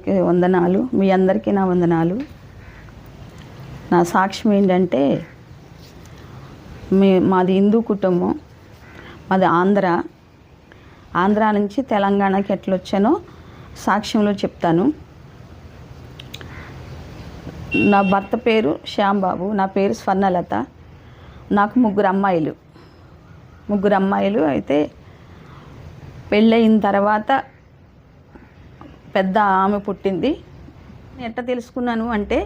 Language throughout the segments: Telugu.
వందనాలు. మీ అందరికీ నా వందనాలు. నా సాక్ష్యం ఏంటంటే, మాది హిందూ కుటుంబం. మాది ఆంధ్ర నుంచి తెలంగాణకి ఎట్లా వచ్చానో సాక్ష్యంలో చెప్తాను. నా భర్త పేరు శ్యాంబాబు, నా పేరు స్వర్ణలత. నాకు ముగ్గురు అమ్మాయిలు. అయితే పెళ్ళయిన తర్వాత పెద్ద ఆమె పుట్టింది. ఎట్లా తెలుసుకున్నాను అంటే,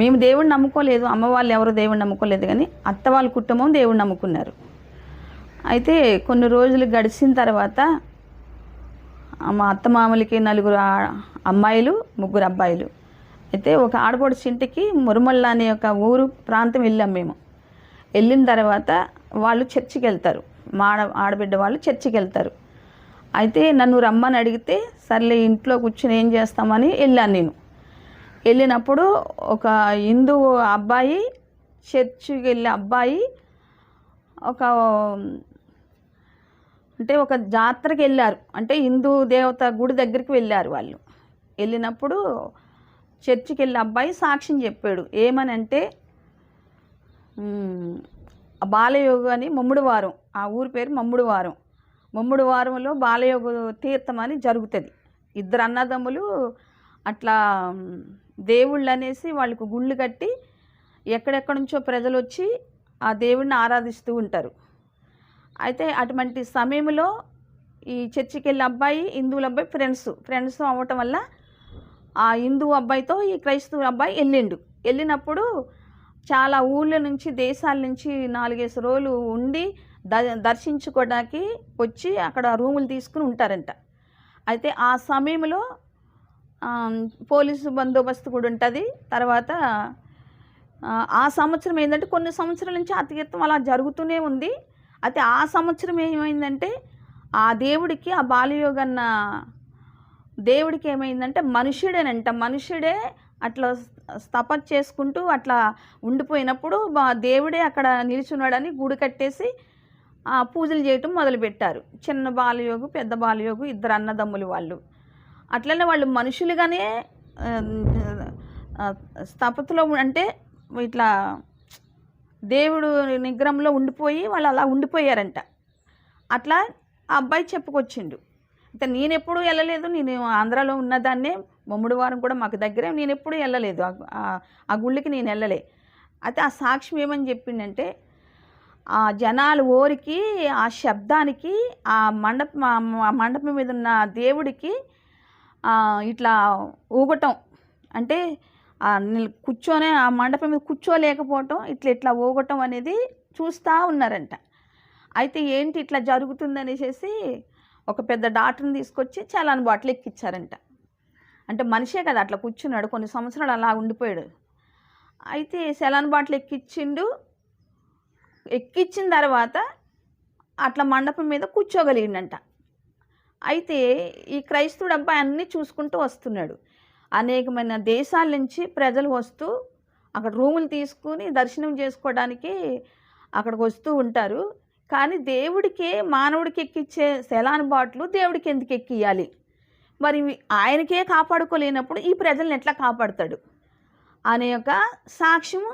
మేము దేవుడిని నమ్ముకోలేదు, అమ్మ వాళ్ళు ఎవరు దేవుడిని నమ్ముకోలేదు, కానీ అత్త వాళ్ళ కుటుంబం దేవుడిని నమ్ముకున్నారు. అయితే కొన్ని రోజులు గడిచిన తర్వాత మా అత్త మామలకి 4 అమ్మాయిలు 3 అబ్బాయిలు. అయితే ఒక ఆడపడుచు ఇంటికి మురమళ్ళ అనే ఒక ఊరు ప్రాంతం వెళ్ళాం మేము. వెళ్ళిన తర్వాత వాళ్ళు చర్చికి వెళ్తారు, మా ఆడబిడ్డ వాళ్ళు చర్చికి వెళ్తారు. అయితే నన్ను రమ్మని అడిగితే సర్లే ఇంట్లో కూర్చొని ఏం చేస్తామని వెళ్ళాను నేను. వెళ్ళినప్పుడు ఒక హిందూ అబ్బాయి, చర్చికి వెళ్ళే అబ్బాయి ఒక జాతరకి వెళ్ళారు, అంటే హిందూ దేవత గుడి దగ్గరికి వెళ్ళారు వాళ్ళు. వెళ్ళినప్పుడు చర్చికి వెళ్ళే అబ్బాయి సాక్ష్యం చెప్పాడు. ఏమని అంటే, బాలయోగ అని ముమ్మిడివారం, ఆ ఊరి పేరు ముమ్మిడివారంలో బాలయోగ తీర్థం అని జరుగుతుంది. 2 అన్నదమ్ములు అట్లా దేవుళ్ళు అనేసి వాళ్ళకు గుళ్ళు కట్టి ఎక్కడెక్కడి నుంచో ప్రజలు వచ్చి ఆ దేవుడిని ఆరాధిస్తూ ఉంటారు. అయితే అటువంటి సమయంలో ఈ చర్చికి వెళ్ళే అబ్బాయి, హిందువుల అబ్బాయి ఫ్రెండ్స్ అవ్వటం వల్ల ఆ హిందూ అబ్బాయితో ఈ క్రైస్తవ అబ్బాయి వెళ్ళినప్పుడు చాలా ఊళ్ళ నుంచి, దేశాల నుంచి 4-5 రోజులు ఉండి దర్శించుకోవడానికి వచ్చి అక్కడ రూములు తీసుకుని ఉంటారంట. అయితే ఆ సమయంలో పోలీసు బందోబస్తు కూడా ఉంటుంది. తర్వాత ఆ సంవత్సరం ఏంటంటే, కొన్ని సంవత్సరాల నుంచి ఆ తీర్థం అలా జరుగుతూనే ఉంది. అయితే ఆ సంవత్సరం ఏమైందంటే, ఆ దేవుడికి, ఆ బాలయోగన్న దేవుడికి ఏమైందంటే, మనుషుడే అట్లా తపస్సు చేసుకుంటూ అట్లా ఉండిపోయినప్పుడు దేవుడే అక్కడ నిల్చున్నాడని గుడి కట్టేసి పూజలు చేయటం మొదలుపెట్టారు. చిన్న బాలయోగు, పెద్ద బాలయోగు, 2 అన్నదమ్ములు వాళ్ళు. అట్లనే వాళ్ళు మనుషులుగానే స్థపతిలో, అంటే ఇట్లా దేవుడు నిగ్రహంలో ఉండిపోయి వాళ్ళు అలా ఉండిపోయారంట. అట్లా ఆ అబ్బాయి చెప్పుకొచ్చిండు. అయితే నేను ఎప్పుడూ వెళ్ళలేదు, నేను ఆంధ్రాలో ఉన్నదాన్నే, ముమ్మిడివారం కూడా మాకు దగ్గరే, నేను ఎప్పుడూ వెళ్ళలేదు ఆ గుళ్ళకి, నేను వెళ్ళలే. అయితే ఆ సాక్ష్యం ఏమని చెప్పిండంటే, ఆ జనాలు ఓరికి, ఆ శబ్దానికి, ఆ మండపం మీద ఉన్న దేవుడికి ఇట్లా ఊగటం, అంటే కూర్చొని ఆ మండపం మీద కూర్చోలేకపోవటం, ఇట్లా ఊగటం అనేది చూస్తూ ఉన్నారంట. అయితే ఏంటి ఇట్లా జరుగుతుందనేసి ఒక పెద్ద డాక్టర్ని తీసుకొచ్చి చలాన్ బాటిల్ ఎక్కిచ్చారంట. అంటే మనిషే కదా అట్లా కూర్చున్నాడు, కొన్ని సంవత్సరాలు అలా ఉండిపోయాడు. అయితే చలాన్ బాటిల్ ఎక్కించిన తర్వాత అట్లా మండపం మీద కూర్చోగలిగిండంట. అయితే ఈ క్రైస్తవుడు అబ్బాయి అన్నీ చూసుకుంటూ వస్తున్నాడు. అనేకమైన దేశాల నుంచి ప్రజలు వస్తూ అక్కడ రూములు తీసుకుని దర్శనం చేసుకోవడానికి అక్కడికి వస్తూ ఉంటారు. కానీ దేవుడికే, మానవుడికి ఎక్కిచ్చే సెలాన్ బాటిల్ దేవుడికి ఎందుకు ఎక్కియాలి? మరి ఆయనకే కాపాడుకోలేనప్పుడు ఈ ప్రజల్ని ఎట్లా కాపాడుతాడు అనే ఒక సాక్ష్యము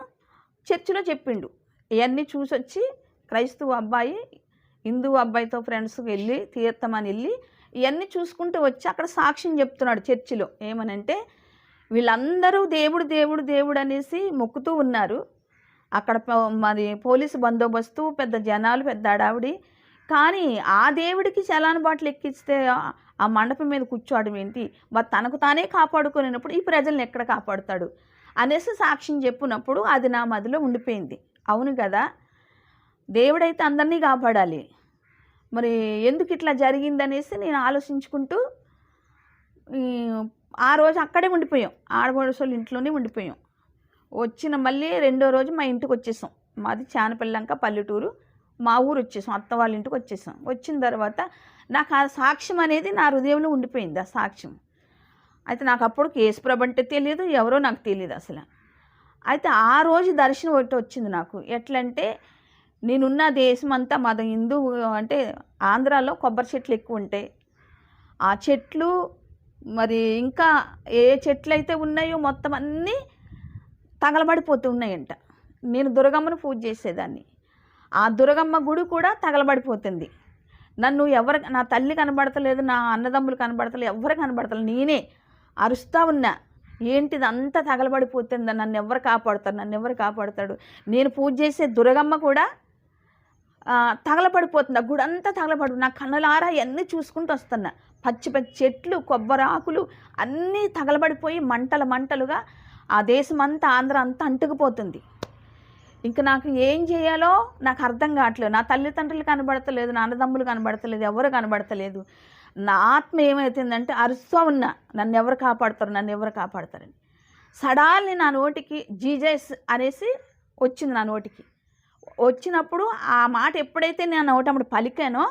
చర్చిలో చెప్పిండు. ఇవన్నీ చూసొచ్చి క్రైస్తవ అబ్బాయి హిందూ అబ్బాయితో ఫ్రెండ్స్ వెళ్ళి తీర్థమని వెళ్ళి ఇవన్నీ చూసుకుంటూ వచ్చి అక్కడ సాక్ష్యం చెప్తున్నాడు చర్చిలో. ఏమనంటే, వీళ్ళందరూ దేవుడు దేవుడు దేవుడు అనేసి మొక్కుతూ ఉన్నారు. అక్కడ మరి పోలీసు బందోబస్తు, పెద్ద జనాలు, పెద్ద అడావిడి. కానీ ఆ దేవుడికి చలాన్ బాటిల్ ఎక్కిస్తే ఆ మండపం మీద కూర్చోవడం ఏంటి? మరి తనకు తానే కాపాడుకునేటప్పుడు ఈ ప్రజల్ని ఎక్కడ కాపాడుతాడు అనేసి సాక్ష్యం చెప్పినప్పుడు అది నా మదిలో ఉండిపోయింది. అవును కదా, దేవుడైతే అందరినీ కాపాడాలి, మరి ఎందుకు ఇట్లా జరిగిందనేసి నేను ఆలోచించుకుంటూ ఆ రోజు అక్కడే ఉండిపోయాం, ఆడపడుచోళ్ళ ఇంట్లోనే ఉండిపోయాం. మళ్ళీ 2వ రోజు మా ఇంటికి వచ్చేసాం. మాది చానపల్లంక పల్లెటూరు, మా ఊరు వచ్చేసాం, అత్త వాళ్ళ ఇంటికి వచ్చేసాం. వచ్చిన తర్వాత నాకు ఆ సాక్ష్యం అనేది నా హృదయంలో ఉండిపోయింది, ఆ సాక్ష్యం. అయితే నాకు అప్పుడు యేసుప్రభు అంటే తెలియదు, ఎవరో నాకు తెలియదు అసలు. అయితే ఆ రోజు దర్శనం ఒకటి వచ్చింది నాకు. ఎట్లంటే, నేనున్న దేశం అంతా మాది హిందూ, అంటే ఆంధ్రాలో కొబ్బరి చెట్లు ఎక్కువ ఉంటాయి. ఆ చెట్లు మరి ఇంకా ఏ చెట్లయితే ఉన్నాయో మొత్తం అన్నీ తగలబడిపోతూ ఉన్నాయంట. నేను దుర్గమ్మను పూజ చేసేదాన్ని. ఆ దుర్గమ్మ గుడి కూడా తగలబడిపోతుంది. నన్ను నా తల్లి కనబడతలేదు, నా అన్నదమ్ములు కనబడతలేదు, ఎవ్వరు కనబడతలేదు. నేనే అరుస్తూ ఉన్నా, ఏంటిది అంతా తగలబడిపోతుందా, నన్ను ఎవరు కాపాడుతారు, నన్ను ఎవరు కాపాడుతాడు. నేను పూజ చేసే దుర్గమ్మ కూడా తగలబడిపోతుంది. ఆ గుడి అంతా తగలబడి నా కన్నులారా అన్నీ చూసుకుంటూ వస్తున్నా. పచ్చి పచ్చి చెట్లు, కొబ్బరి ఆకులు అన్నీ తగలబడిపోయి మంటలుగా ఆ దేశమంతా, ఆంధ్ర అంతా అంటుకుపోతుంది. ఇంక నాకు ఏం చేయాలో నాకు అర్థం కావట్లేదు. నా తల్లిదండ్రులు కనబడతలేదు, నా అన్నదమ్ములు కనబడతలేదు, ఎవరు కనబడతలేదు. నా ఆత్మ ఏమవుతుందంటే అరుస్తూ ఉన్నా, నన్ను ఎవరు కాపాడుతారు, నన్ను ఎవరు కాపాడుతారని. సడాల్ని నా నోటికి జీజస్ అనేసి వచ్చింది. నా నోటికి వచ్చినప్పుడు ఆ మాట ఎప్పుడైతే నేను నోటప్పుడు పలికానో,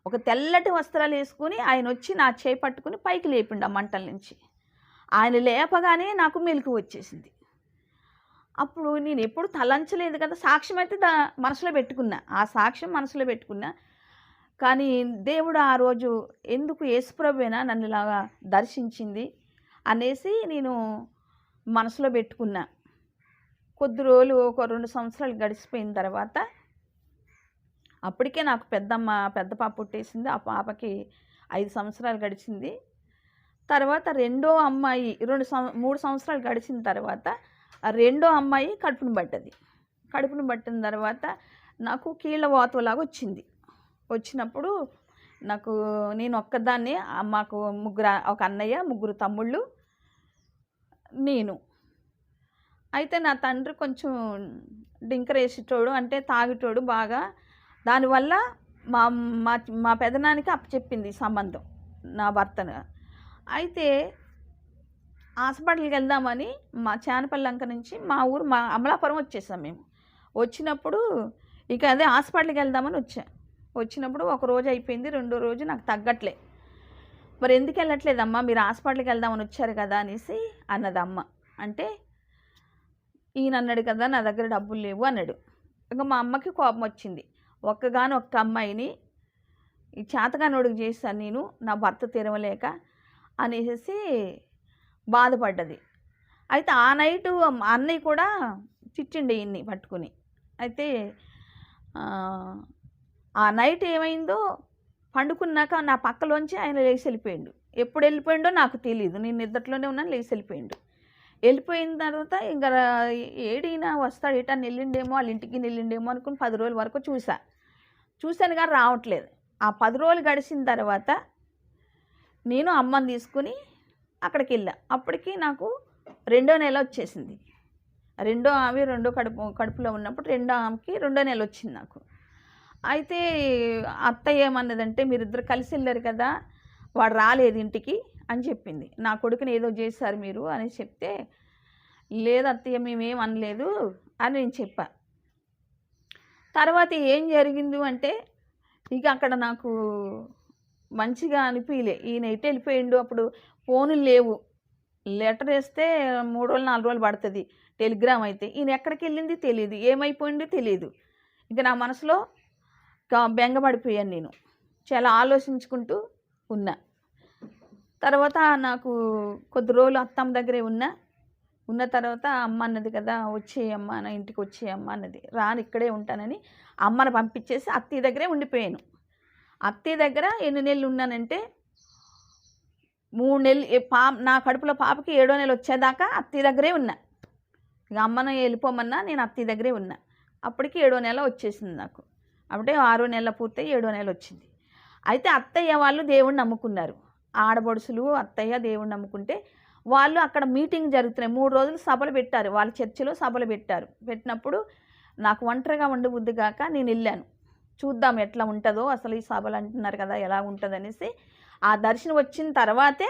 ఒక తెల్లటి వస్త్రాలు వేసుకుని ఆయన వచ్చి నా చేయి పట్టుకుని పైకి లేపిండు ఆ మంటల నుంచి. ఆయన లేపగానే నాకు మెలకు వచ్చేసింది. అప్పుడు నేను ఎప్పుడు తలంచలేదు కదా, సాక్ష్యం అయితే మనసులో పెట్టుకున్నా, ఆ సాక్ష్యం మనసులో పెట్టుకున్నా. కానీ దేవుడు ఆ రోజు ఎందుకు యేసుప్రభువేనా నన్ను ఇలాగా దర్శించింది అనేసి నేను మనసులో పెట్టుకున్నా. కొద్ది రోజులు, ఒక 2 సంవత్సరాలు గడిచిపోయిన తర్వాత అప్పటికే నాకు పెద్ద పాప పుట్టేసింది. ఆ పాపకి 5 సంవత్సరాలు గడిచింది. తర్వాత రెండో అమ్మాయి 3 సంవత్సరాలు గడిచిన తర్వాత ఆ రెండో అమ్మాయి కడుపును పడ్డది. కడుపును పట్టిన తర్వాత నాకు కీళ్ళ వాతులాగా వచ్చింది. వచ్చినప్పుడు నేను ఒక్కదాన్నే, మాకు ఒక అన్నయ్య, 3 తమ్ముళ్ళు, నేను. అయితే నా తండ్రి కొంచెం డింకరేసేటోడు, అంటే తాగేటోడు బాగా. దానివల్ల మా మా మా పెదనానికి అప్పచెప్పింది సంబంధం నా భర్తను. అయితే హాస్పిటల్కి వెళ్దామని మా చానపల్లంక నుంచి మా అమలాపురం వచ్చేసాం మేము. వచ్చినప్పుడు ఇక అదే హాస్పిటల్కి వెళ్దామని వచ్చినప్పుడు ఒక రోజు అయిపోయింది, రెండో రోజు నాకు తగ్గట్లే. మరి ఎందుకు వెళ్ళట్లేదమ్మా, మీరు హాస్పిటల్కి వెళ్దామని వచ్చారు కదా అనేసి అన్నది అమ్మ. అంటే ఈయన అన్నాడు కదా నా దగ్గర డబ్బులు లేవు అన్నాడు. ఇక మా అమ్మకి కోపం వచ్చింది. ఒక్క అమ్మాయిని ఈ చేతగానోడికి చేశాను నేను, నా భర్త తెరవలేక అనేసి బాధపడ్డది. అయితే ఆ నైటు అన్నయ్య కూడా చిచ్చిండి ఈయన్ని పట్టుకుని. అయితే ఆ నైట్ ఏమైందో, పండుకున్నాక నా పక్కలోంచి ఆయన లేచి వెళ్ళిపోయాడు. ఎప్పుడు వెళ్ళిపోయిండో నాకు తెలియదు, నేను నిద్రలోనే ఉన్నాను. లేచి వెళ్ళిపోయిన తర్వాత ఇంకా ఏడైనా వస్తాడు, ఏటని వెళ్ళిండేమో, వాళ్ళ ఇంటికి వెళ్ళిండేమో అనుకుని 10 రోజుల వరకు చూశాను కానీ రావట్లేదు. ఆ 10 రోజులు గడిచిన తర్వాత నేను అమ్మని తీసుకుని అక్కడికి వెళ్ళా. అప్పటికి నాకు 2వ నెల వచ్చేసింది. రెండో కడుపులో ఉన్నప్పుడు 2వ ఆమెకి 2వ నెల వచ్చింది నాకు. అయితే అత్తయ్య ఏమన్నదంటే, మీరిద్దరు కలిసి వెళ్ళారు కదా, వాడు రాలేదు ఇంటికి అని చెప్పింది. నా కొడుకుని ఏదో చేశారు మీరు అని చెప్తే, లేదు అత్తయ్య మేమేం అనలేదు అని నేను చెప్పా. తర్వాత ఏం జరిగింది అంటే, ఇక అక్కడ నాకు మంచిగా అనిపించలే. ఈయన ఎటు వెళ్ళిపోయిండు, అప్పుడు ఫోనులు లేవు, లెటర్ వేస్తే 3 రోజులు 4 రోజులు పడుతుంది, టెలిగ్రామ్ అయితే. ఈయన ఎక్కడికి వెళ్ళింది తెలియదు, ఏమైపోయిందో తెలియదు. ఇక నా మనసులో బెంగపడిపోయాను. నేను చాలా ఆలోచించుకుంటూ ఉన్నా. తర్వాత నాకు కొద్ది రోజులు అత్తమ్మ దగ్గరే ఉన్న తర్వాత అమ్మ అన్నది కదా, వచ్చేయమ్మ నా ఇంటికి వచ్చేయమ్మ అన్నది. రాను ఇక్కడే ఉంటానని అమ్మని పంపించేసి అత్తయ్య దగ్గరే ఉండిపోయాను. అత్తయ్య దగ్గర ఎన్ని నెలలు ఉన్నానంటే 3 నెలలు. నా కడుపులో పాపకి 7వ నెల వచ్చేదాకా అత్తయ్య దగ్గరే ఉన్నా. ఇక అమ్మని వెళ్ళిపోమన్నా నేను అత్తయ్య దగ్గరే ఉన్నా. అప్పటికి 7వ నెల వచ్చేసింది నాకు. అప్పుడే 6వ నెల పూర్తయి 7వ నెల వచ్చింది. అయితే అత్తయ్య వాళ్ళు దేవుణ్ణి నమ్ముకున్నారు. ఆడబడుసులు అత్తయ్య దేవుణ్ణి నమ్ముకుంటే వాళ్ళు అక్కడ మీటింగ్ జరుగుతున్నాయి. 3 రోజులు సభలు పెట్టారు, వాళ్ళ చర్చిలో సభలు పెట్టినప్పుడు నాకు ఒంటరిగా ఉండబుద్ధి కాక నేను వెళ్ళాను. చూద్దాం ఎట్లా ఉంటుందో, అసలు ఈ సభలు అంటున్నారు కదా ఎలా ఉంటుంది అనేసి. ఆ దర్శనం వచ్చిన తర్వాతే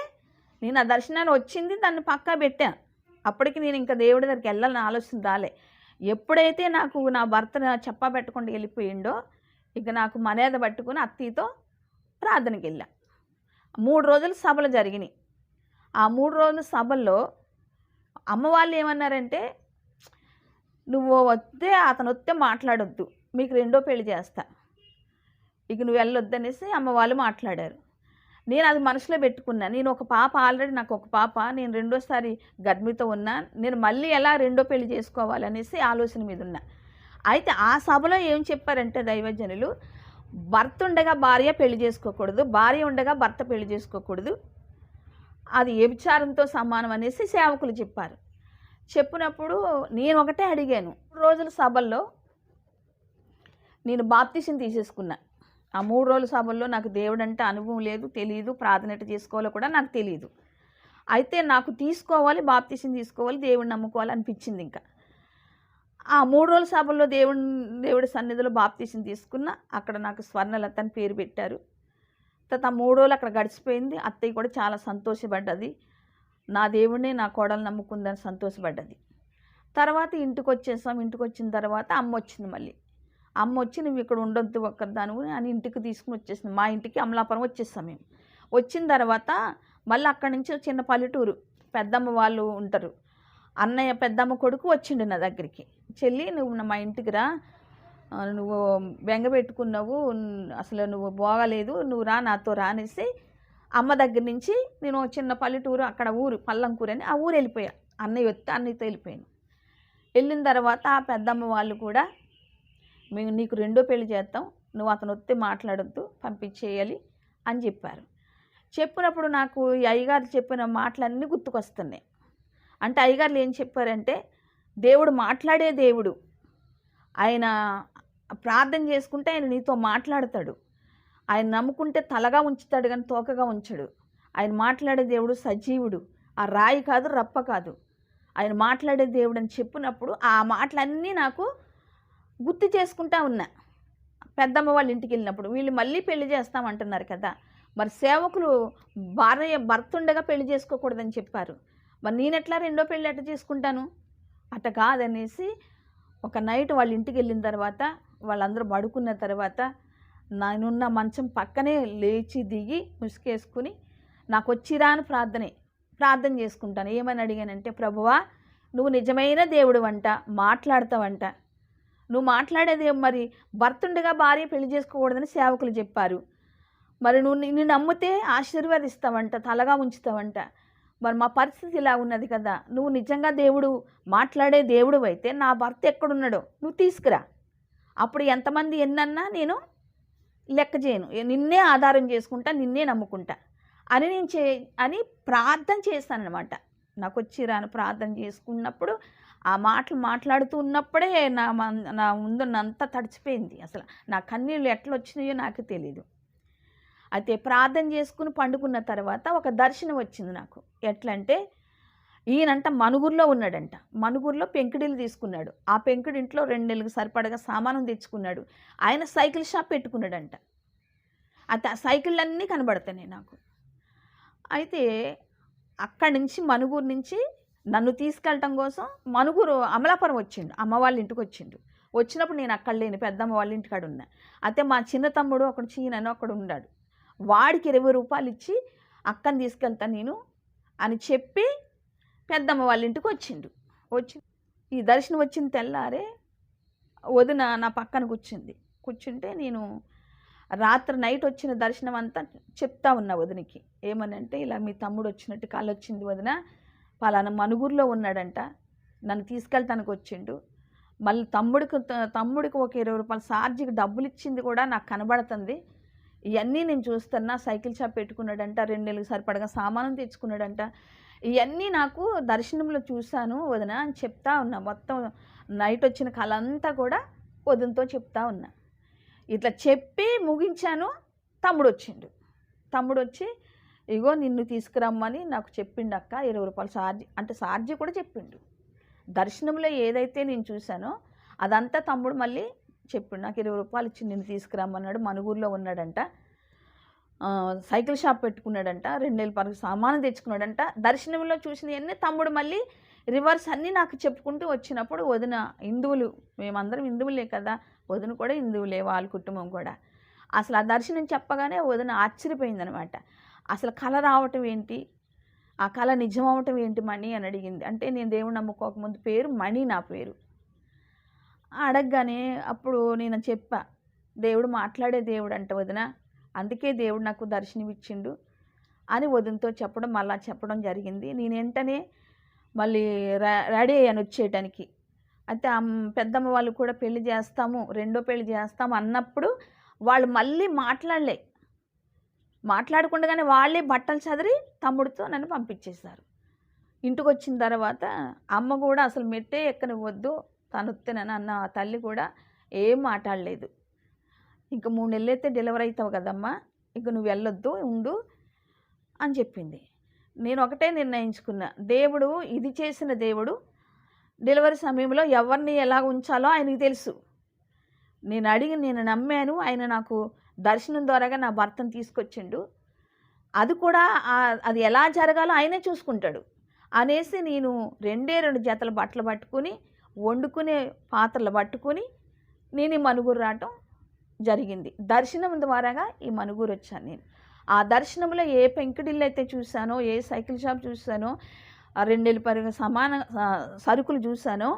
నేను ఆ దర్శనాన్ని వచ్చింది, దాన్ని పక్కా పెట్టాను. అప్పటికి నేను ఇంకా దేవుడి దగ్గరికి వెళ్ళాలని ఆలోచన రాలే. ఎప్పుడైతే నాకు నా భర్త చెప్పా పెట్టకుండా వెళ్ళిపోయిండో, ఇక నాకు మర్యాద పట్టుకుని అత్తయ్యతో ప్రార్థనకి వెళ్ళా. 3 రోజులు సభలు జరిగినాయి. ఆ 3 రోజుల సభల్లో అమ్మ వాళ్ళు ఏమన్నారంటే, నువ్వు అతను వస్తే మాట్లాడొద్దు, మీకు 2వ పెళ్లి చేస్తా, ఇక నువ్వు వెళ్ళొద్దనేసి అమ్మ వాళ్ళు మాట్లాడారు. నేను అది మనసులో పెట్టుకున్నా. నేను ఒక పాప ఆల్రెడీ నాకు ఒక పాప. నేను రెండోసారి గర్భిణితో ఉన్నా. నేను మళ్ళీ ఎలా రెండో పెళ్లి చేసుకోవాలనేసి ఆలోచన మీద ఉన్నా. అయితే ఆ సభలో ఏం చెప్పారంటే దైవజనులు, భర్త ఉండగా భార్య పెళ్లి చేసుకోకూడదు. భార్య ఉండగా భర్త పెళ్లి చేసుకోకూడదు. అది వ్యభిచారంతో సమానం అనేసి సేవకులు చెప్పారు. చెప్పినప్పుడు నేను ఒకటే అడిగాను. 3 రోజుల సభల్లో నేను బాప్తిసం తీసేసుకున్నా. ఆ 3 రోజుల సభల్లో నాకు దేవుడంటే అనుభవం లేదు, తెలీదు. ప్రార్థన ఎట్ట చేసుకోవాలో కూడా నాకు తెలీదు. అయితే నాకు తీసుకోవాలి, బాప్తిసం తీసుకోవాలి, దేవుడిని నమ్ముకోవాలి అనిపించింది ఇంకా. ఆ 3 రోజుల సభల్లో దేవుడి సన్నిధిలో బాప్తిసం తీసుకున్నా. అక్కడ నాకు స్వర్ణలత అని పేరు పెట్టారు. తర్వాత 3 రోజులు అక్కడ గడిచిపోయింది. అత్తయ్య కూడా చాలా సంతోషపడ్డది. నా దేవుడినే నా కోడలు నమ్ముకుందని సంతోషపడ్డది. తర్వాత ఇంటికొచ్చేసాం. ఇంటికొచ్చిన తర్వాత అమ్మ వచ్చింది మళ్ళీ. అమ్మ వచ్చి నువ్వు ఇక్కడ ఉండొద్దు ఒక్కదానివి అని ఇంటికి తీసుకుని వచ్చేసింది. మా ఇంటికి అమలాపురం వచ్చేసాం మేము. వచ్చిన తర్వాత మళ్ళీ అక్కడి నుంచి చిన్న పల్లెటూరు పెద్దమ్మ వాళ్ళు ఉంటారు. అన్నయ్య పెద్దమ్మ కొడుకు వచ్చిండు నా దగ్గరికి. చెల్లి నువ్వు మా ఇంటికి రా, నువ్వు బెంగ పెట్టుకున్నావు, అసలు నువ్వు బాగలేదు, నువ్వు రా నాతో రానేసి అమ్మ దగ్గర నుంచి నేను చిన్న పల్లెటూరు అక్కడ ఊరు పల్లంకూరు అని ఆ ఊరు వెళ్ళిపోయా. అన్నయ్యతో వెళ్ళిపోయాను. వెళ్ళిన తర్వాత ఆ పెద్దమ్మ వాళ్ళు కూడా మేము నీకు రెండో పెళ్లి చేస్తాం, నువ్వు అతను వస్తే మాట్లాడొద్దు, పంపించేయాలి అని చెప్పారు. చెప్పినప్పుడు నాకు ఈ అయ్యగారు చెప్పిన మాటలన్నీ గుర్తుకొస్తున్నాయి. అంటే అయ్యగారులు ఏం చెప్పారంటే, దేవుడు మాట్లాడే దేవుడు, ఆయన ప్రార్థన చేసుకుంటే ఆయన నీతో మాట్లాడతాడు. ఆయన నమ్ముకుంటే తలగా ఉంచుతాడు కానీ తోకగా ఉంచడు. ఆయన మాట్లాడే దేవుడు సజీవుడు, ఆ రాయి కాదు రప్ప కాదు, ఆయన మాట్లాడే దేవుడు అని చెప్పినప్పుడు ఆ మాటలన్నీ నాకు గుర్తు చేసుకుంటా ఉన్నా. పెద్దమ్మ వాళ్ళ ఇంటికి వెళ్ళినప్పుడు వీళ్ళు మళ్ళీ పెళ్లి చేస్తామంటున్నారు కదా, మరి సేవకులు భర్త ఉండగా పెళ్లి చేసుకోకూడదని చెప్పారు, మరి నేనెట్లా రెండో పెళ్ళి ఎట్లా చేసుకుంటాను? అట్ట కాదనేసి ఒక నైట్ వాళ్ళ ఇంటికి వెళ్ళిన తర్వాత వాళ్ళందరూ పడుకున్న తర్వాత నేనున్న మంచం పక్కనే లేచి దిగి ముసుకేసుకుని నాకు వచ్చిరా అని ప్రార్థన చేసుకుంటాను. ఏమని అడిగానంటే, ప్రభువా నువ్వు నిజమైన దేవుడు అంట, మాట్లాడతావంట, నువ్వు మాట్లాడేది మరి భర్త ఉండగా భార్య పెళ్లి చేసుకోకూడదని సేవకులు చెప్పారు, మరి నువ్వు నిన్ను నమ్మితే ఆశీర్వాదిస్తావంట, తలగా ఉంచుతావంట, మరి మా పరిస్థితి ఇలా ఉన్నది కదా, నువ్వు నిజంగా దేవుడు మాట్లాడే దేవుడు అయితే నా భర్త ఎక్కడున్నాడో నువ్వు తీసుకురా, అప్పుడు ఎంతమంది ఎన్నన్నా నేను లెక్క చేయను, నిన్నే ఆధారం చేసుకుంటా, నిన్నే నమ్ముకుంటా అని అని ప్రార్థన చేశానన్నమాట. నాకు వచ్చి రాను ప్రార్థన చేసుకున్నప్పుడు ఆ మాటలు మాట్లాడుతూ ఉన్నప్పుడే నా ముందున్నంతా తడిచిపోయింది. అసలు నా కన్నీళ్ళు ఎట్లా వచ్చినాయో నాకు తెలీదు. అయితే ప్రార్థన చేసుకుని పండుకున్న తర్వాత ఒక దర్శనం వచ్చింది నాకు. ఎట్లంటే, ఈయనంట మనుగురులో ఉన్నాడంట. మనుగురులో పెంకుడిల్లు తీసుకున్నాడు. ఆ పెంకుడింట్లో 2 నెలలకు సరిపడగా సామానం తెచ్చుకున్నాడు. ఆయన సైకిల్ షాప్ పెట్టుకున్నాడంట. అయితే ఆ సైకిళ్ళన్నీ కనబడుతున్నాయి నాకు. అయితే అక్కడి నుంచి మనుగురు నుంచి నన్ను తీసుకెళ్ళటం కోసం మనుగురు అమలాపురం వచ్చిండు, అమ్మ వాళ్ళ ఇంటికి వచ్చిండు. వచ్చినప్పుడు నేను అక్కడ లేని, పెద్దమ్మ వాళ్ళ ఇంటికాడ ఉన్నా. అయితే మా చిన్న తమ్ముడు ఒకడు చీనని ఒకడు ఉన్నాడు. వాడికి 20 రూపాయలు ఇచ్చి అక్కని తీసుకెళ్తాను నేను అని చెప్పి పెద్దమ్మ వాళ్ళ ఇంటికి వచ్చిండు. ఈ దర్శనం వచ్చిన తెల్లారే వదిన నా పక్కన కూర్చుంటే నేను రాత్రి నైట్ వచ్చిన దర్శనం అంతా చెప్తా ఉన్నా వదినకి. ఏమనంటే, ఇలా మీ తమ్ముడు వచ్చినట్టు కాలు వచ్చింది వదిన, పలానా మనుగురులో ఉన్నాడంట, నన్ను తీసుకెళ్ళటానికి వచ్చిండు, మళ్ళీ తమ్ముడికి ఒక 20 రూపాయలు ఛార్జీకి డబ్బులు ఇచ్చింది కూడా నాకు కనబడుతుంది, ఇవన్నీ నేను చూస్తున్నా, సైకిల్ షాప్ పెట్టుకున్నాడంట, 2 నెలలకు సరిపడగా సామానం తెచ్చుకున్నాడంట, ఇవన్నీ నాకు దర్శనంలో చూశాను వదిన అని చెప్తా ఉన్నా. మొత్తం నైట్ వచ్చిన కళ అంతా కూడా వదినతో చెప్తా ఉన్నా. ఇట్లా చెప్పి ముగించాను. తమ్ముడు వచ్చిండు. తమ్ముడు వచ్చి, ఇగో నిన్ను తీసుకురమ్మని నాకు చెప్పిండు అక్క, 20 రూపాయలు ఛార్జీ, అంటే ఛార్జీ కూడా చెప్పిండు. దర్శనంలో ఏదైతే నేను చూశానో అదంతా తమ్ముడు మళ్ళీ చెప్పిండు. నాకు 20 రూపాయలు ఇచ్చి నిన్ను తీసుకురమ్మన్నాడు, మనుగురులో ఉన్నాడంట, సైకిల్ షాప్ పెట్టుకున్నాడంట, 2 నెలల వరకు సామాను తెచ్చుకున్నాడంట. దర్శనంలో చూసినవన్నీ తమ్ముడు మళ్ళీ రివర్స్ అన్నీ నాకు చెప్పుకుంటూ వచ్చినప్పుడు, వదిన హిందువులు, మేమందరం హిందువులే కదా, వదిన కూడా హిందువులే, వాళ్ళ కుటుంబం కూడా. అసలు ఆ దర్శనం చెప్పగానే వదిన ఆశ్చర్యపోయిందనమాట. అసలు కళ రావటం ఏంటి, ఆ కళ నిజం అవటం ఏంటి మణి అని అడిగింది. అంటే నేను దేవుడు నమ్ముకోకముందు పేరు మణి, నా పేరు. అడగగానే అప్పుడు నేను చెప్పా, దేవుడు మాట్లాడే దేవుడు అంట వదిన, అందుకే దేవుడు నాకు దర్శనం ఇచ్చిండు, అని వదినతో చెప్పడం, మళ్ళా చెప్పడం జరిగింది. నేను వెంటనే మళ్ళీ రెడీ అయ్యాను వచ్చేయటానికి. అయితే పెద్దమ్మ వాళ్ళు కూడా పెళ్లి చేస్తాము, రెండో పెళ్లి చేస్తాము అన్నప్పుడు వాళ్ళు మళ్ళీ మాట్లాడకుండానే వాళ్ళే బట్టలు చదిరి తమ్ముడితో నన్ను పంపించేశారు. ఇంటికొచ్చిన తర్వాత అమ్మ కూడా అసలు మెట్టే ఎక్కనివ్వద్దు, తను వస్తేనని అన్న తల్లి కూడా ఏం మాట్లాడలేదు. ఇంక 3 నెలలైతే డెలివరీ అవుతావు కదమ్మా, ఇంక నువ్వు వెళ్ళొద్దు, ఉండు అని చెప్పింది. నేను ఒకటే నిర్ణయించుకున్నా, దేవుడు ఇది చేసిన దేవుడు డెలివరీ సమయంలో ఎవరిని ఎలా ఉంచాలో ఆయనకి తెలుసు. నేను నమ్మాను. ఆయన నాకు దర్శనం ద్వారాగా నా భర్తను తీసుకొచ్చిండు. అది కూడా అది ఎలా జరగాలో ఆయనే చూసుకుంటాడు అనేసి నేను 2 జతల బట్టలు పట్టుకుని, వండుకునే పాత్రలు పట్టుకుని నేను ఈ మనుగురు రావటం జరిగింది. దర్శనం ద్వారాగా ఈ మనుగురు వచ్చాను నేను. ఆ దర్శనంలో ఏ పెంకుడిల్లు అయితే చూశానో, ఏ సైకిల్ షాప్ చూశానో, 2 పరుగు సమాన సరుకులు చూశానో,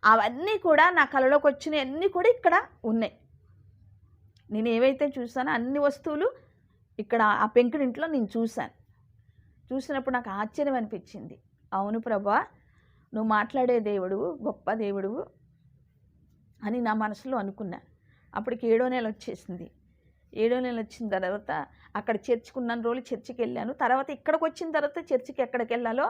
అవన్నీ కూడా నా కళలోకి వచ్చినవన్నీ కూడా ఇక్కడ ఉన్నాయి. నేను ఏవైతే చూసానో అన్ని వస్తువులు ఇక్కడ ఆ పెంకుడింట్లో నేను చూశాను. చూసినప్పుడు నాకు ఆశ్చర్యం అనిపించింది. అవును ప్రభా, నువ్వు మాట్లాడే దేవుడువు, గొప్ప దేవుడువు అని నా మనసులో అనుకున్నా. అప్పటికి 7వ నెల వచ్చేసింది. 7వ నెల వచ్చిన తర్వాత అక్కడ చర్చికున్న రోజులు చర్చికి వెళ్ళాను. తర్వాత ఇక్కడికి వచ్చిన తర్వాత చర్చికి ఎక్కడికి వెళ్ళాలో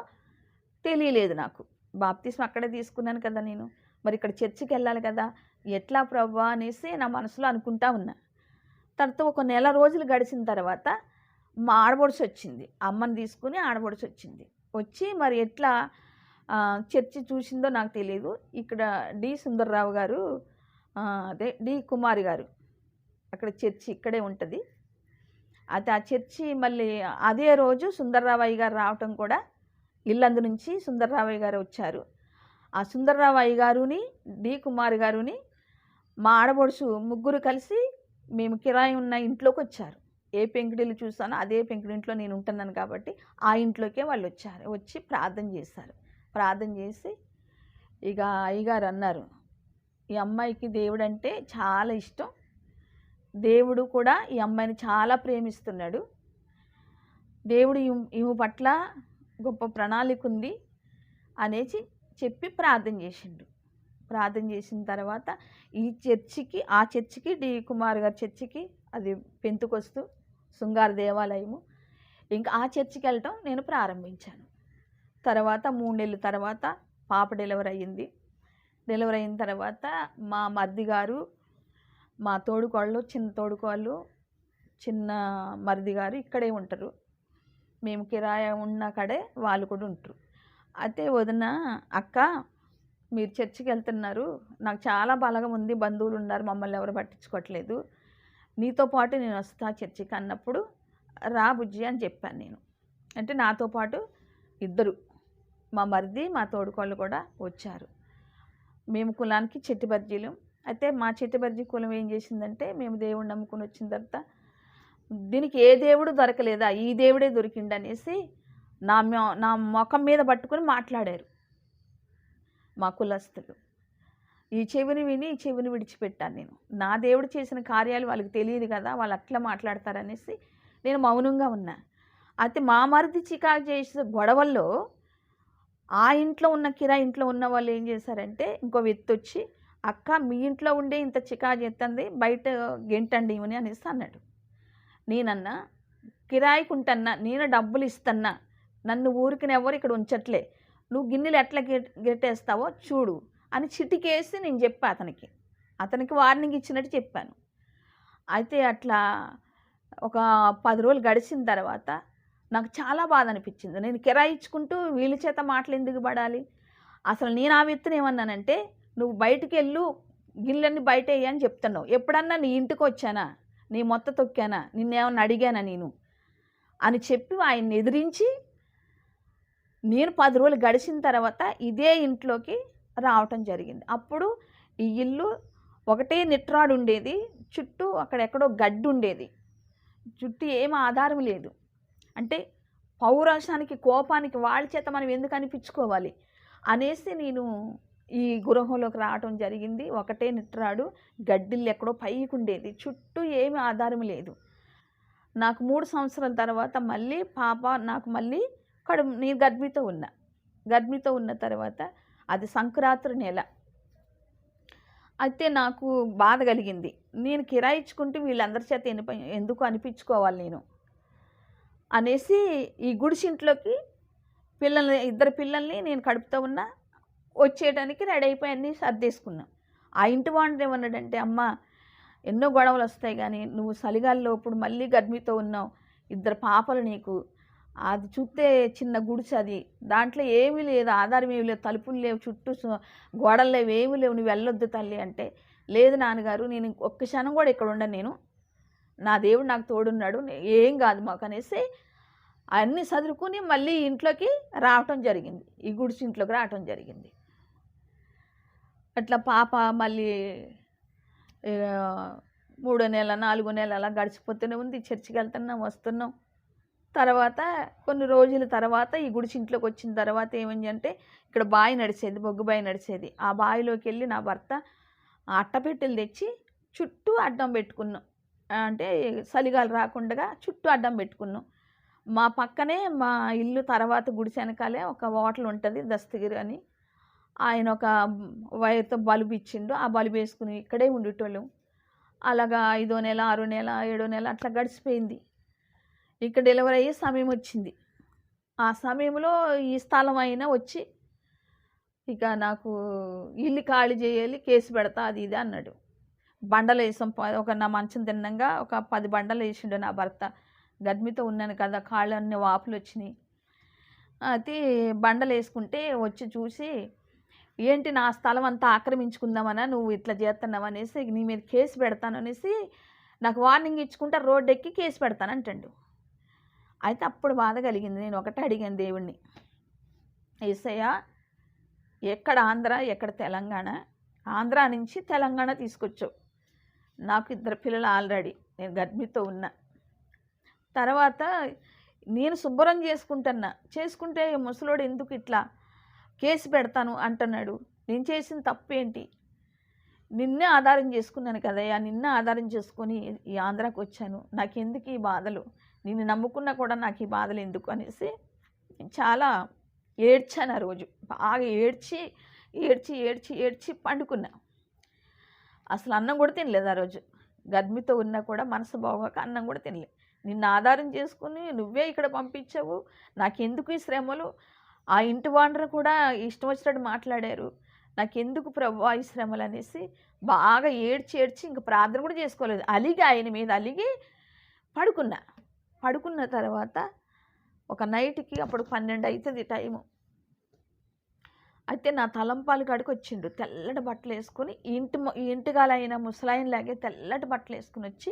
తెలియలేదు నాకు. బాప్తిస్మం అక్కడే తీసుకున్నాను కదా నేను, మరి ఇక్కడ చర్చికి వెళ్ళాలి కదా, ఎట్లా ప్రభా అనేసి నా మనసులో అనుకుంటా ఉన్నా. తర్వాత ఒక నెల రోజులు గడిచిన తర్వాత మా ఆడబడుచు వచ్చింది. అమ్మని తీసుకుని ఆడబడుచు వచ్చింది. వచ్చి మరి ఎట్లా చర్చి చూసిందో నాకు తెలియదు. ఇక్కడ డి సుందర్రావు గారు, అదే డి కుమారి గారు, అక్కడ చర్చి ఇక్కడే ఉంటుంది. అయితే ఆ చర్చి మళ్ళీ అదే రోజు సుందర్రావయ్య గారు రావటం కూడా, ఇల్లందు నుంచి సుందర్రావయ్య గారు వచ్చారు. ఆ సుందర్రావయ్య గారుని, డి కుమారి గారుని, మా ఆడబడుచు ముగ్గురు కలిసి మేము కిరాయి ఉన్న ఇంట్లోకి వచ్చారు. ఏ పెంకుడిల్లు చూసానో అదే పెంకుడింట్లో నేను ఉంటున్నాను కాబట్టి ఆ ఇంట్లోకే వాళ్ళు వచ్చారు. వచ్చి ప్రార్థన చేశారు. ప్రార్థన చేసి ఇక అయ్యగారు అన్నారు, ఈ అమ్మాయికి దేవుడు అంటే చాలా ఇష్టం, దేవుడు కూడా ఈ అమ్మాయిని చాలా ప్రేమిస్తున్నాడు, దేవుడు ఈమె పట్ల గొప్ప ప్రణాళిక ఉంది అనేసి చెప్పి ప్రార్థన చేసిండు. ప్రార్థన చేసిన తర్వాత ఆ చర్చికి డి కుమార్ గారి చర్చికి, అది పెంతుకొస్తు శృంగార దేవాలయము, ఇంకా ఆ చర్చికి వెళ్ళటం నేను ప్రారంభించాను. తర్వాత 3 నెలల తర్వాత పాప డెలివరీ అయ్యింది. డెలివరీ అయిన తర్వాత మా మరిది గారు, మా తోడుకోళ్ళు, చిన్న మరిది గారు ఇక్కడే ఉంటారు. మేము కిరాయి ఉన్న కాడే వాళ్ళు కూడా ఉంటారు. అయితే వదిన, అక్క మీరు చర్చికి వెళ్తున్నారు, నాకు చాలా బలగం ఉంది, బంధువులు ఉన్నారు, మమ్మల్ని ఎవరు పట్టించుకోవట్లేదు, నీతో పాటు నేను వస్తా చర్చికి అన్నప్పుడు, రా బుజ్జి అని చెప్పాను నేను. అంటే నాతో పాటు 2, మా మరిది మా తోడుకోళ్ళు కూడా వచ్చారు. మేము కులానికి చెట్టిబర్జీలు. అయితే మా చెట్టిబర్జీ కులం ఏం చేసిందంటే, మేము దేవుడిని నమ్ముకుని వచ్చిన తర్వాత దీనికి ఏ దేవుడు దొరకలేదా, ఈ దేవుడే దొరికిండనేసి నా ముఖం మీద పట్టుకుని మాట్లాడారు మా కులస్తులు. ఈ చెవిని విని ఈ చెవిని విడిచిపెట్టాను నేను. నా దేవుడు చేసిన కార్యాలు వాళ్ళకి తెలియదు కదా, వాళ్ళు అట్లా మాట్లాడతారనేసి నేను మౌనంగా ఉన్నా. అయితే మా మరిది చికాకు చేసిన గొడవల్లో ఆ ఇంట్లో ఉన్న కిరాయి ఇంట్లో ఉన్న వాళ్ళు ఏం చేశారంటే, ఇంకో వ్యక్తి వచ్చి, అక్క మీ ఇంట్లో ఉండే ఇంత చికాకు చేస్తుంది, బయట గెంటండి ఇవని అనేసి అన్నాడు. నేనన్నా, కిరాయికి ఉంటన్నా, నేను డబ్బులు ఇస్తన్నా, నన్ను ఊరికి ఎవరు ఇక్కడ ఉంచట్లే, నువ్వు గిన్నెలు ఎట్లా గెట్టేస్తావో చూడు అని చిటికేసి నేను చెప్పా అతనికి వార్నింగ్ ఇచ్చినట్టు చెప్పాను. అయితే అట్లా ఒక 10 రోజులు గడిచిన తర్వాత నాకు చాలా బాధ అనిపించింది. నేను కిరాయి ఇచ్చుకుంటూ వీళ్ళ చేత మాటలు ఎందుకు పడాలి, అసలు నేను ఆ వ్యక్తిని ఏమన్నానంటే, నువ్వు బయటికి వెళ్ళు, గిన్నెలన్నీ బయట వేయి అని చెప్తున్నావు, ఎప్పుడన్నా నీ ఇంటికి వచ్చానా, నీ మొత్త తొక్కానా, నిన్నేమన్నా అడిగానా నేను అని చెప్పి ఆయన్ని ఎదిరించి నేను 10 రోజులు గడిచిన తర్వాత ఇదే ఇంట్లోకి రావటం జరిగింది. అప్పుడు ఈ ఇల్లు ఒకటే నిట్రాడు ఉండేది, చుట్టూ అక్కడెక్కడో గడ్డి ఉండేది, చుట్టూ ఏం ఆధారం లేదు. అంటే పౌరుషానికి, కోపానికి వాళ్ళ చేత మనం ఎందుకు అనిపించుకోవాలి అనేసి నేను ఈ గృహంలోకి రావటం జరిగింది. ఒకటే నిట్రాడు, గడ్డిల్లు ఎక్కడో పైకి ఉండేది, చుట్టూ ఏమి ఆధారం లేదు. నాకు 3 సంవత్సరాల తర్వాత మళ్ళీ పాప నాకు మళ్ళీ నేను గర్భిణితో ఉన్నా. గర్భిణితో ఉన్న తర్వాత అది సంక్రాంతి నెల. అయితే నాకు బాధ కలిగింది. నేను కిరాయి ఇచ్చుకుంటూ వీళ్ళందరి చేత ఎందుకు అనిపించుకోవాలి నేను అనేసి ఈ గుడిసింట్లోకి ఇద్దరు పిల్లల్ని నేను కడుపుతో ఉన్నా వచ్చేయడానికి రెడీ అయిపోయి అన్నీ సర్దేసుకున్నా. ఆ ఇంటి వాడు ఏమన్నాడంటే, అమ్మ ఎన్నో గొడవలు వస్తాయి కానీ నువ్వు చలిగాల్లో ఇప్పుడు మళ్ళీ గర్భిణితో ఉన్నావు, 2 పాపలు నీకు, అది చూస్తే చిన్న గుడిసె అది, దాంట్లో ఏమీ లేదు, ఆధారం ఏమీ లేదు, తలుపులు లేవు, చుట్టూ గోడలు లేవు, ఏమీ లేవు, నువ్వు వెళ్ళొద్దు తల్లి అంటే, లేదు నాన్నగారు నేను ఒక్క క్షణం కూడా ఇక్కడ ఉండను, నేను నా దేవుడు నాకు తోడున్నాడు, ఏం కాదు మాకు అనేసి అన్నీ చదువుకుని మళ్ళీ ఇంట్లోకి రావటం జరిగింది. ఈ గుడిసి ఇంట్లోకి రావటం జరిగింది. అట్లా పాప మళ్ళీ 3వ నెల 4వ నెల అలా గడిచిపోతూనే ఉంది. చర్చికి వెళ్తున్నాం, వస్తున్నాం. తర్వాత కొన్ని రోజుల తర్వాత ఈ గుడిసి ఇంట్లోకి వచ్చిన తర్వాత ఏమైంది అంటే, ఇక్కడ బావి నడిచేది, బొగ్గు బావి నడిచేది. ఆ బావిలోకి వెళ్ళి నా భర్త అట్టపెట్టెలు తెచ్చి చుట్టూ అడ్డం పెట్టుకున్నాం. అంటే చలిగాలు రాకుండా చుట్టూ అడ్డం పెట్టుకున్నాం. మా పక్కనే మా ఇల్లు తర్వాత గుడిసె వెనకాలే ఒక హోటల్ ఉంటుంది, దస్తగిరి అని. ఆయన ఒక వైర్తో బల్బు ఇచ్చిండు. ఆ బల్బు వేసుకుని ఇక్కడే ఉండేటోళ్ళం. అలాగా 5వ నెల 6వ నెల 7వ నెల అట్లా గడిచిపోయింది. ఇక్కడ డెలివరీ అయ్యే సమయం వచ్చింది. ఆ సమయంలో ఈ స్థలం అయినా వచ్చి ఇక నాకు ఇల్లు ఖాళీ చేయాలి, కేసు పెడతా అది ఇది అన్నాడు. బండలు వేసాం. నా మంచం తిన్నంగా ఒక 10 బండలు వేసిండు నా భర్త. గర్భిణితో ఉన్నాను కదా, కాళ్ళు అన్నీ వాపులు వచ్చినాయి. అయితే బండలు వేసుకుంటే వచ్చి చూసి, ఏంటి నా స్థలం అంతా ఆక్రమించుకుందామన్నా నువ్వు ఇట్లా చేస్తున్నావు అనేసి, నీ మీద కేసు పెడతాను అనేసి నాకు వార్నింగ్ ఇచ్చుకుంటా రోడ్డు ఎక్కి కేసు పెడతాను అంటాడు. అయితే అప్పుడు బాధ కలిగింది. నేను ఒకటే అడిగాను దేవుణ్ణి, యేసయ్య ఎక్కడ ఆంధ్ర ఎక్కడ తెలంగాణ, ఆంధ్ర నుంచి తెలంగాణ తీసుకొచ్చావు, నాకు 2 పిల్లలు ఆల్రెడీ, నేను గర్భిణితో ఉన్నా. తర్వాత నేను శుభ్రం చేసుకుంటే ముసలోడు ఎందుకు ఇట్లా కేసు పెడతాను అంటున్నాడు. నేను చేసిన తప్పేంటి? నిన్నే ఆధారం చేసుకున్నాను కదయ్యా, నిన్నే ఆధారం చేసుకొని ఈ ఆంధ్రాకి వచ్చాను, నాకెందుకు ఈ బాధలు, నిన్ను నమ్ముకున్నా కూడా నాకు ఈ బాధలు ఎందుకు అనేసి చాలా ఏడ్చాను. ఆ రోజు బాగా ఏడ్చి ఏడ్చి ఏడ్చి ఏడ్చి పండుకున్నా. అసలు అన్నం కూడా తినలేదు ఆ రోజు. గర్భిణితో ఉన్నా కూడా మనసు బాగోక అన్నం కూడా తినలేదు. నిన్ను ఆధారం చేసుకుని నువ్వే ఇక్కడ పంపించావు, నాకెందుకు ఈ శ్రమలు, ఆ ఇంటి వాండరు కూడా ఇష్టం వచ్చినట్టు మాట్లాడారు, నాకెందుకు ప్రభువా ఈ శ్రమలు అనేసి బాగా ఏడ్చి ఏడ్చి ఇంక ప్రార్థన కూడా చేసుకోలేదు. అలిగి ఆయన మీద అలిగి పడుకున్న తర్వాత ఒక నైట్కి అప్పుడు 12 అవుతుంది టైము. అయితే నా తలంపాలు కాడికి వచ్చిండు. తెల్లటి బట్టలు వేసుకొని ఇంటిగాలైన ముసలాయనలాగే తెల్లటి బట్టలు వేసుకుని వచ్చి,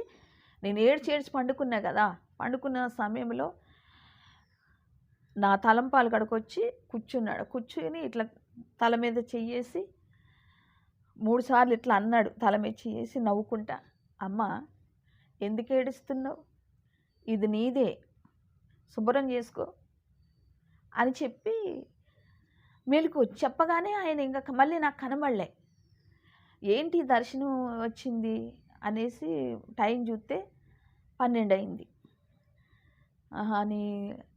నేను ఏడ్చి పండుకున్నా కదా, పండుకున్న సమయంలో నా తలంపాలు కాడికి కూర్చున్నాడు. కూర్చుని ఇట్లా తల మీద చెయ్యేసి 3 సార్లు ఇట్లా అన్నాడు. తల మీద చెయ్యేసి నవ్వుకుంటా, అమ్మ ఎందుకు ఏడుస్తున్నావు, ఇది నీదే, శుభ్రం చేసుకో అని చెప్పి మెలకు చెప్పగానే ఆయన ఇంకా మళ్ళీ నాకు కనబడలే. ఏంటి దర్శనం వచ్చింది అనేసి టైం చూస్తే 12 అయింది. అని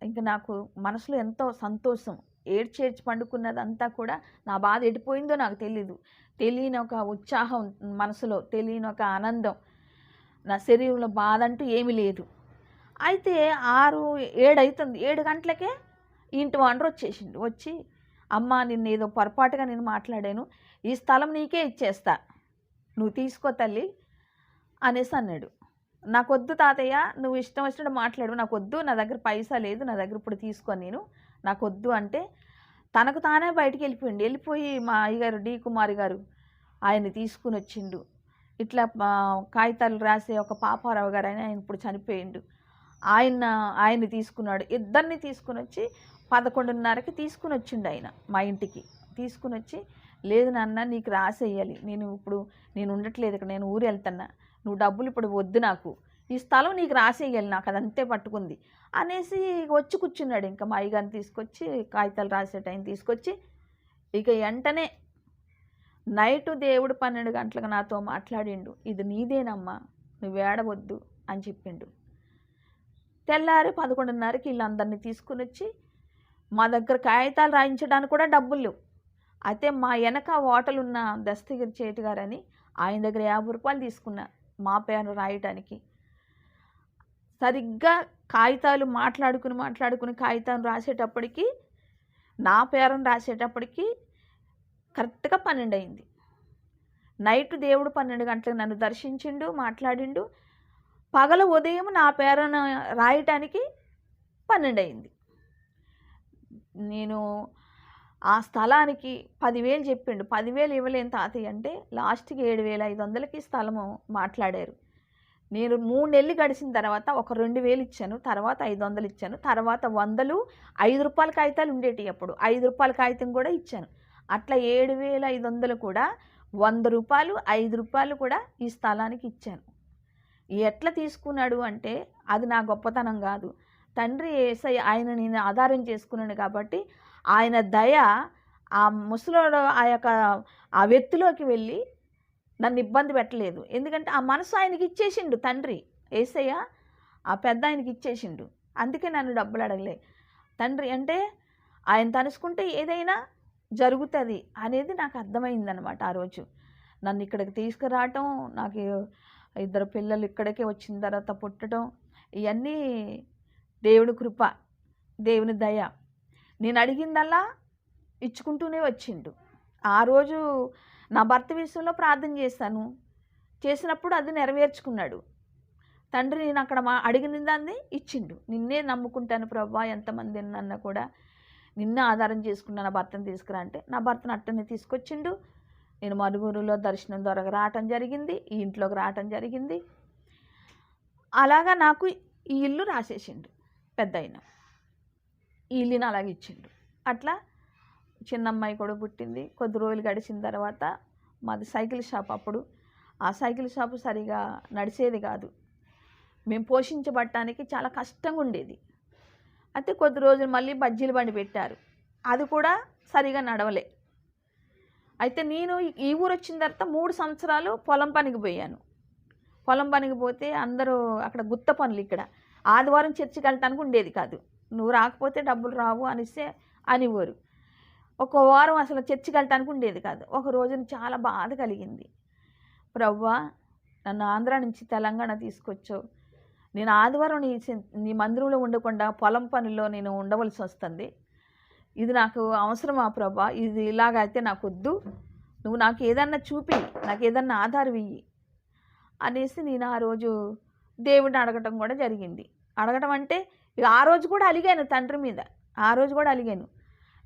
ఇంకా నాకు మనసులో ఎంతో సంతోషం, ఏడ్చి పండుకున్నదంతా కూడా నా బాధ ఎడిపోయిందో నాకు తెలీదు. తెలియని ఒక ఉత్సాహం మనసులో, తెలియని ఒక ఆనందం, నా శరీరంలో బాధ అంటూ ఏమీ లేదు. అయితే 6, 7 అవుతుంది. 7 గంటలకే ఇంటి వాండరు వచ్చేసిండు. వచ్చి, అమ్మ నిన్ను ఏదో పొరపాటుగా నేను మాట్లాడాను, ఈ స్థలం నీకే ఇచ్చేస్తా, నువ్వు తీసుకో తల్లి అనేసి అన్నాడు. నాకొద్దు తాతయ్య, నువ్వు ఇష్టం వచ్చినట్టు మాట్లాడు, నాకొద్దు, నా దగ్గర పైసా లేదు, నా దగ్గర ఇప్పుడు తీసుకోను నేను, నాకొద్దు అంటే తనకు తానే బయటికి వెళ్ళిపోయి మా అయ్యగారు డి కుమారి గారు ఆయన్ని తీసుకుని వచ్చిండు. ఇట్లా కాగితాలు రాసే ఒక పాపారావు గారు ఆయన ఇప్పుడు చనిపోయిండు, ఆయన్ని తీసుకున్నాడు. ఇద్దరిని తీసుకుని వచ్చి 11:30కి తీసుకుని వచ్చిండు ఆయన మా ఇంటికి. తీసుకుని వచ్చి, లేదు నాన్న నీకు రాసేయాలి, నేను ఉండట్లేదు ఇక్కడ, నేను ఊరు వెళ్తున్నా, నువ్వు డబ్బులు ఇప్పుడు వద్దు, నాకు ఈ స్థలం నీకు రాసేయాలి, నాకు అదంతే పట్టుకుంది అనేసి వచ్చి కూర్చున్నాడు. ఇంకా మా అయ్యగారిని తీసుకొచ్చి కాగితాలు రాసే టైం తీసుకొచ్చి ఇక వెంటనే నైటు దేవుడు 12 గంటలకు నాతో మాట్లాడిండు, ఇది నీదేనమ్మా, నువ్వు ఏడవద్దు అని చెప్పిండు. తెల్లారి 11:30కి వీళ్ళందరినీ తీసుకుని వచ్చి మా దగ్గర కాగితాలు రాయించడానికి కూడా డబ్బులు లేవు. అయితే మా వెనక హోటలున్న దస్తగిరి చేటి గారని ఆయన దగ్గర రూ. 50 తీసుకున్నా మా పేరు రాయటానికి. సరిగ్గా కాగితాలు మాట్లాడుకుని కాగితాలు రాసేటప్పటికి, నా పేరును రాసేటప్పటికి కరెక్ట్గా 12 అయింది. నైట్ దేవుడు 12 గంటలకు నన్ను దర్శించిండు, మాట్లాడిండు. పగల ఉదయం నా పేరును రాయటానికి 12 అయింది. నేను ఆ స్థలానికి 10,000 చెప్పిండు. 10,000 ఇవ్వలేని తాతయ్య అంటే లాస్ట్కి 7,500కి స్థలము మాట్లాడారు. నేను 3 నెలలు గడిచిన తర్వాత ఒక 2,000 ఇచ్చాను, తర్వాత 500 ఇచ్చాను, తర్వాత 100 రూపాయల కాగితాలు ఉండేటివి. అప్పుడు రూపాయల కాగితం కూడా ఇచ్చాను. అట్లా 7,500 కూడా రూపాయలు, రూపాయలు కూడా ఈ స్థలానికి ఇచ్చాను. ఎట్లా తీసుకున్నాడు అంటే అది నా గొప్పతనం కాదు, తండ్రి యేసయ్య ఆయన నేను ఆధారం చేసుకున్నాను కాబట్టి ఆయన దయ ఆ ముసలోడు ఆ వ్యక్తిలోకి వెళ్ళి నన్ను ఇబ్బంది పెట్టలేదు. ఎందుకంటే ఆ మనసు ఆయనకి ఇచ్చేసిండు తండ్రి యేసయ్య, ఆ పెద్ద ఆయనకి ఇచ్చేసిండు. అందుకే నన్ను డబ్బులు అడగలే. తండ్రి అంటే ఆయన తలుచుకుంటే ఏదైనా జరుగుతుంది అనేది నాకు అర్థమైందనమాట. ఆ రోజు నన్ను ఇక్కడికి తీసుకురావటం, నాకు 2 పిల్లలు ఇక్కడికే వచ్చిన తర్వాత పుట్టడం, ఇవన్నీ దేవుని కృప, దేవుని దయ. నేను అడిగిందల్లా ఇచ్చుకుంటూనే వచ్చిండు. ఆ రోజు నా భర్త విషయంలో ప్రార్థన చేసినప్పుడు అది నెరవేర్చుకున్నాడు. తండ్రి నేను అక్కడ అడిగిన దాన్ని ఇచ్చిండు. నిన్నే నమ్ముకుంటాను ప్రభా, ఎంతమంది నన్ను కూడా నిన్నే ఆధారం చేసుకున్నా నా భర్తను తీసుకురా అంటే నా భర్తను అట్టనే తీసుకొచ్చిండు. నేను మరుగురులో దర్శనం ద్వారా రావటం జరిగింది, ఈ ఇంట్లోకి రావటం జరిగింది. అలాగా నాకు ఈ ఇల్లు రాసేసిండు పెద్దయిన, ఈ ఇల్లుని అలాగే ఇచ్చిండు. అట్లా చిన్నమ్మాయి కూడా పుట్టింది. కొద్ది రోజులు గడిచిన తర్వాత మాది సైకిల్ షాప్. అప్పుడు ఆ సైకిల్ షాపు సరిగా నడిచేది కాదు, మేము పోషించబడటానికి చాలా కష్టంగా ఉండేది. అయితే కొద్ది రోజులు మళ్ళీ బజ్జీల బండి పెట్టారు, అది కూడా సరిగా నడవలే. అయితే నేను ఈ ఊరు వచ్చిన తర్వాత 3 సంవత్సరాలు పొలం పనికి పోయాను. పొలం పనికి పోతే అందరూ అక్కడ గుత్త పనులు, ఇక్కడ ఆదివారం చర్చికి వెళ్ళటానికి ఉండేది కాదు. నువ్వు రాకపోతే డబ్బులు రావు అనేవారు. ఒక వారం అసలు చర్చికి వెళ్ళటానికి ఉండేది కాదు. ఒక రోజున చాలా బాధ కలిగింది. ప్రభువా, నన్ను ఆంధ్ర నుంచి తెలంగాణ తీసుకొచ్చావు, నేను ఆదివారం నీ మందిరంలో ఉండకుండా పొలం పనిలో నేను ఉండవలసి వస్తుంది. ఇది నాకు అవసరమా ప్రభా? ఇది ఇలాగైతే నాకు వద్దు, నువ్వు నాకు ఏదన్నా చూపి, నాకు ఏదన్నా ఆధారం ఇయ్యి అనేసి నేను ఆ రోజు దేవుడిని అడగటం కూడా జరిగింది. అడగటం అంటే ఇక ఆ రోజు కూడా అలిగాను తండ్రి మీద. ఆ రోజు కూడా అలిగాను,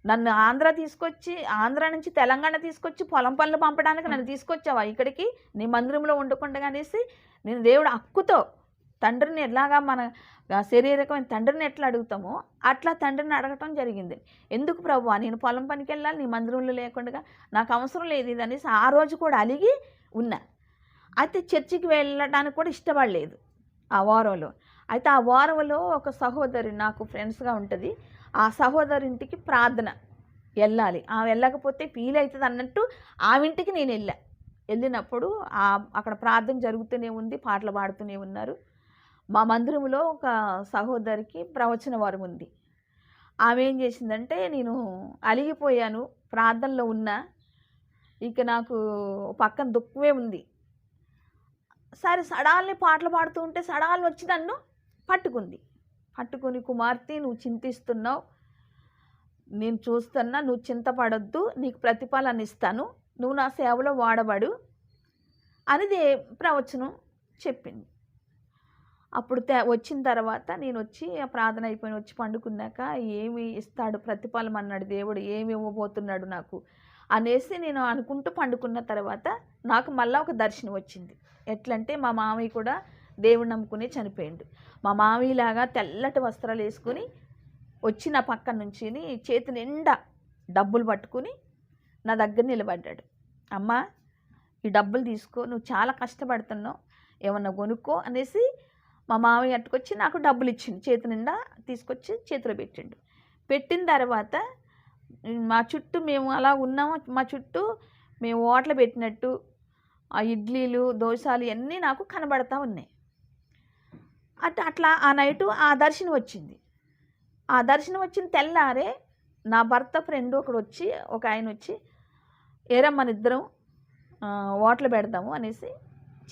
నన్ను ఆంధ్ర నుంచి తెలంగాణ తీసుకొచ్చి పొలం పనులు పంపడానికి నన్ను తీసుకొచ్చావా ఇక్కడికి, నీ మందిరంలో ఉండకుండా అనేసి నేను దేవుడు హక్కుతో తండ్రిని ఎలాగా మన శరీరకమైన తండ్రిని ఎట్లా అడుగుతామో అట్లా తండ్రిని అడగటం జరిగింది. ఎందుకు ప్రభువా, నేను పొలం పనికి వెళ్ళాలి, నీ మందిరంలో లేకుండా నాకు అవసరం లేదు ఇది అనేసి ఆ రోజు కూడా అలిగి ఉన్నా. అయితే చర్చికి వెళ్ళడానికి కూడా ఇష్టపడలేదు ఆ వారంలో. అయితే ఆ వారంలో ఒక సహోదరి నాకు ఫ్రెండ్స్గా ఉంటుంది, ఆ సహోదరి ఇంటికి ప్రార్థన వెళ్ళాలి, ఆమె వెళ్ళకపోతే ఫీల్ అవుతుంది అన్నట్టు ఆమె ఇంటికి నేను వెళ్ళినప్పుడు అక్కడ ప్రార్థన జరుగుతూనే ఉంది, పాటలు పాడుతూనే ఉన్నారు. మా మందిరంలో ఒక సహోదరికి ప్రవచన వరం ఉంది. ఆమె ఏం చేసిందంటే, నేను అలిగిపోయాను, ప్రార్థనలో ఉన్నా, ఇక నాకు పక్కన దుఃఖమే ఉంది. సరే సడాల్ని పాటలు పాడుతూ ఉంటే సడాల్ని వచ్చి నన్ను పట్టుకుని కుమార్తె, నువ్వు చింతిస్తున్నావు, నేను చూస్తున్నా, నువ్వు చింతపడొద్దు, నీకు ప్రతిఫలాన్ని ఇస్తాను, నువ్వు నా సేవలో వాడబడు అనేది ప్రవచనం చెప్పింది. అప్పుడు వచ్చిన తర్వాత నేను వచ్చి ఆ ప్రార్థన అయిపోయి వచ్చి పండుకున్నాక, ఏమి ఇస్తాడు ప్రతిఫలం అన్నాడు దేవుడు, ఏమి ఇవ్వబోతున్నాడు నాకు అనేసి నేను అనుకుంటూ పండుకున్న తర్వాత నాకు మళ్ళీ ఒక దర్శనం వచ్చింది. ఎట్లంటే మా మామయ్య కూడా దేవుడు నమ్ముకుని చనిపోయిండు. మా మామయ్యలాగా తెల్లటి వస్త్రాలు వేసుకుని వచ్చి నా పక్కన నుంచి చేతి నిండా డబ్బులు పట్టుకుని నా దగ్గర నిలబడ్డాడు. అమ్మా, ఈ డబ్బులు తీసుకో, నువ్వు చాలా కష్టపడుతున్నావు, ఏమన్నా కొనుక్కో అనేసి మా మామయ్య అట్టుకొచ్చి నాకు డబ్బులు ఇచ్చిండు, చేతి నిండా తీసుకొచ్చి చేతిలో పెట్టిండు. పెట్టిన తర్వాత మా చుట్టూ మేము అలా ఉన్నాము, మా చుట్టూ మేము ఓట్లు పెట్టినట్టు ఆ ఇడ్లీలు దోశలు ఇవన్నీ నాకు కనబడతా ఉన్నాయి. అట్లా ఆ నైటు ఆ దర్శనం వచ్చింది. ఆ దర్శనం వచ్చిన తెల్లారే నా భర్త ఫ్రెండ్ ఒకడు వచ్చి, ఒక ఆయన వచ్చి, ఏరా మన ఇద్దరం హోటల్ పెడదాము అనేసి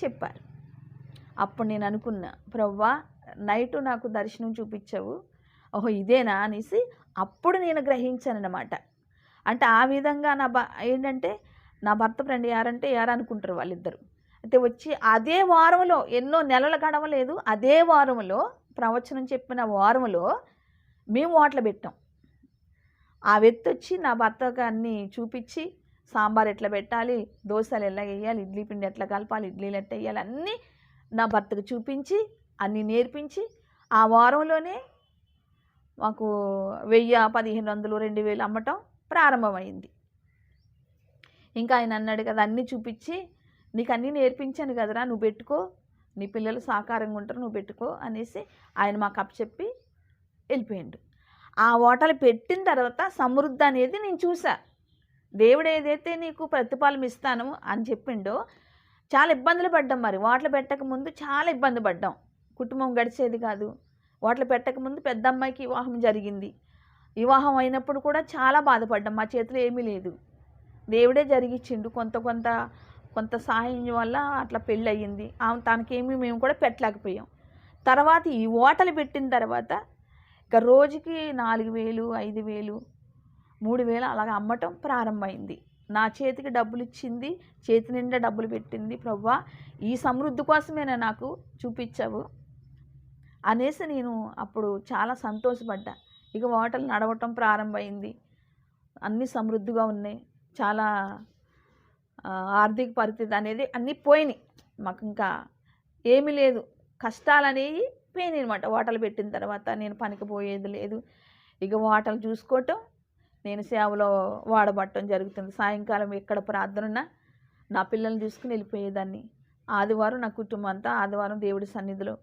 చెప్పారు. అప్పుడు నేను అనుకున్నా, ప్రభువా నైటు నాకు దర్శనం చూపించావు, ఓహో ఇదేనా అనేసి అప్పుడు నేను గ్రహించానన్నమాట. అంటే ఆ విధంగా ఏంటంటే నా భర్త ఫ్రెండ్ ఎవరంటే అనుకుంటారు వాళ్ళిద్దరు. అయితే వచ్చి అదే వారంలో, ఎన్నో నెలలు గడవలేదు, అదే వారంలో, ప్రవచనం చెప్పిన వారంలో మేము హోటల్ పెట్టాం. ఆ వ్యక్తి వచ్చి నా భర్తకు అన్నీ చూపించి, సాంబార్ ఎట్లా పెట్టాలి, దోశలు ఎలా వేయాలి, ఇడ్లీ పిండి ఎట్లా కలపాలి, ఇడ్లీలు ఎట్లా వేయాలి అన్నీ నా భర్తకు చూపించి అన్నీ నేర్పించి ఆ వారంలోనే మాకు 1000, 1500, 2000 అమ్మటం ప్రారంభమైంది. ఇంకా ఆయన అన్నాడు కదా, అన్నీ చూపించి నీకు అన్నీ నేర్పించాను కదరా, నువ్వు పెట్టుకో, నీ పిల్లలు సహకారంగా ఉంటారు, నువ్వు పెట్టుకో అనేసి ఆయన మాకు అప్పచెప్పి వెళ్ళిపోయిండు. ఆ హోటల్ పెట్టిన తర్వాత సమృద్ధి అనేది నేను చూసా. దేవుడు ఏదైతే నీకు ప్రతిఫలం ఇస్తాను అని చెప్పిండో చాలా ఇబ్బందులు పడ్డాం. మరి హోటల్ పెట్టకముందు చాలా ఇబ్బంది పడ్డాం, కుటుంబం గడిచేది కాదు. హోటల్ పెట్టకముందు పెద్ద అమ్మాయికి వివాహం జరిగింది. వివాహం అయినప్పుడు కూడా చాలా బాధపడ్డాం, మా చేతిలో ఏమీ లేదు, దేవుడే జరిగిచ్చిండు. కొంత సహాయం వల్ల అట్లా పెళ్ళి అయ్యింది. తనకేమీ మేము కూడా పెట్టలేకపోయాం. తర్వాత ఈ హోటల్ పెట్టిన తర్వాత ఇక రోజుకి 4000, 5000, 3000 అలాగ అమ్మటం ప్రారంభమైంది. నా చేతికి డబ్బులు ఇచ్చింది, చేతి నిండా డబ్బులు పెట్టింది. ప్రభువా ఈ సమృద్ధి కోసమేనా నాకు చూపించావు అనేసి నేను అప్పుడు చాలా సంతోషపడ్డా. ఇక హోటల్ నడవటం ప్రారంభమైంది, అన్నీ సమృద్ధిగా ఉన్నాయి. చాలా ఆర్థిక పరిస్థితి అనేది అన్నీ పోయినాయి. మాకు ఇంకా ఏమీ లేదు, కష్టాలు అనేవి పోయినాయి అనమాట. హోటల్ పెట్టిన తర్వాత నేను పనికి పోయేది లేదు. ఇక హోటల్ చూసుకోవటం, నేను సేవలో వాడబట్టడం జరుగుతుంది. సాయంకాలం ఎక్కడ ప్రార్థన ఉన్నా నా పిల్లల్ని తీసుకుని వెళ్ళిపోయేదాన్ని. ఆదివారం నా కుటుంబం అంతా ఆదివారం దేవుడి సన్నిధిలో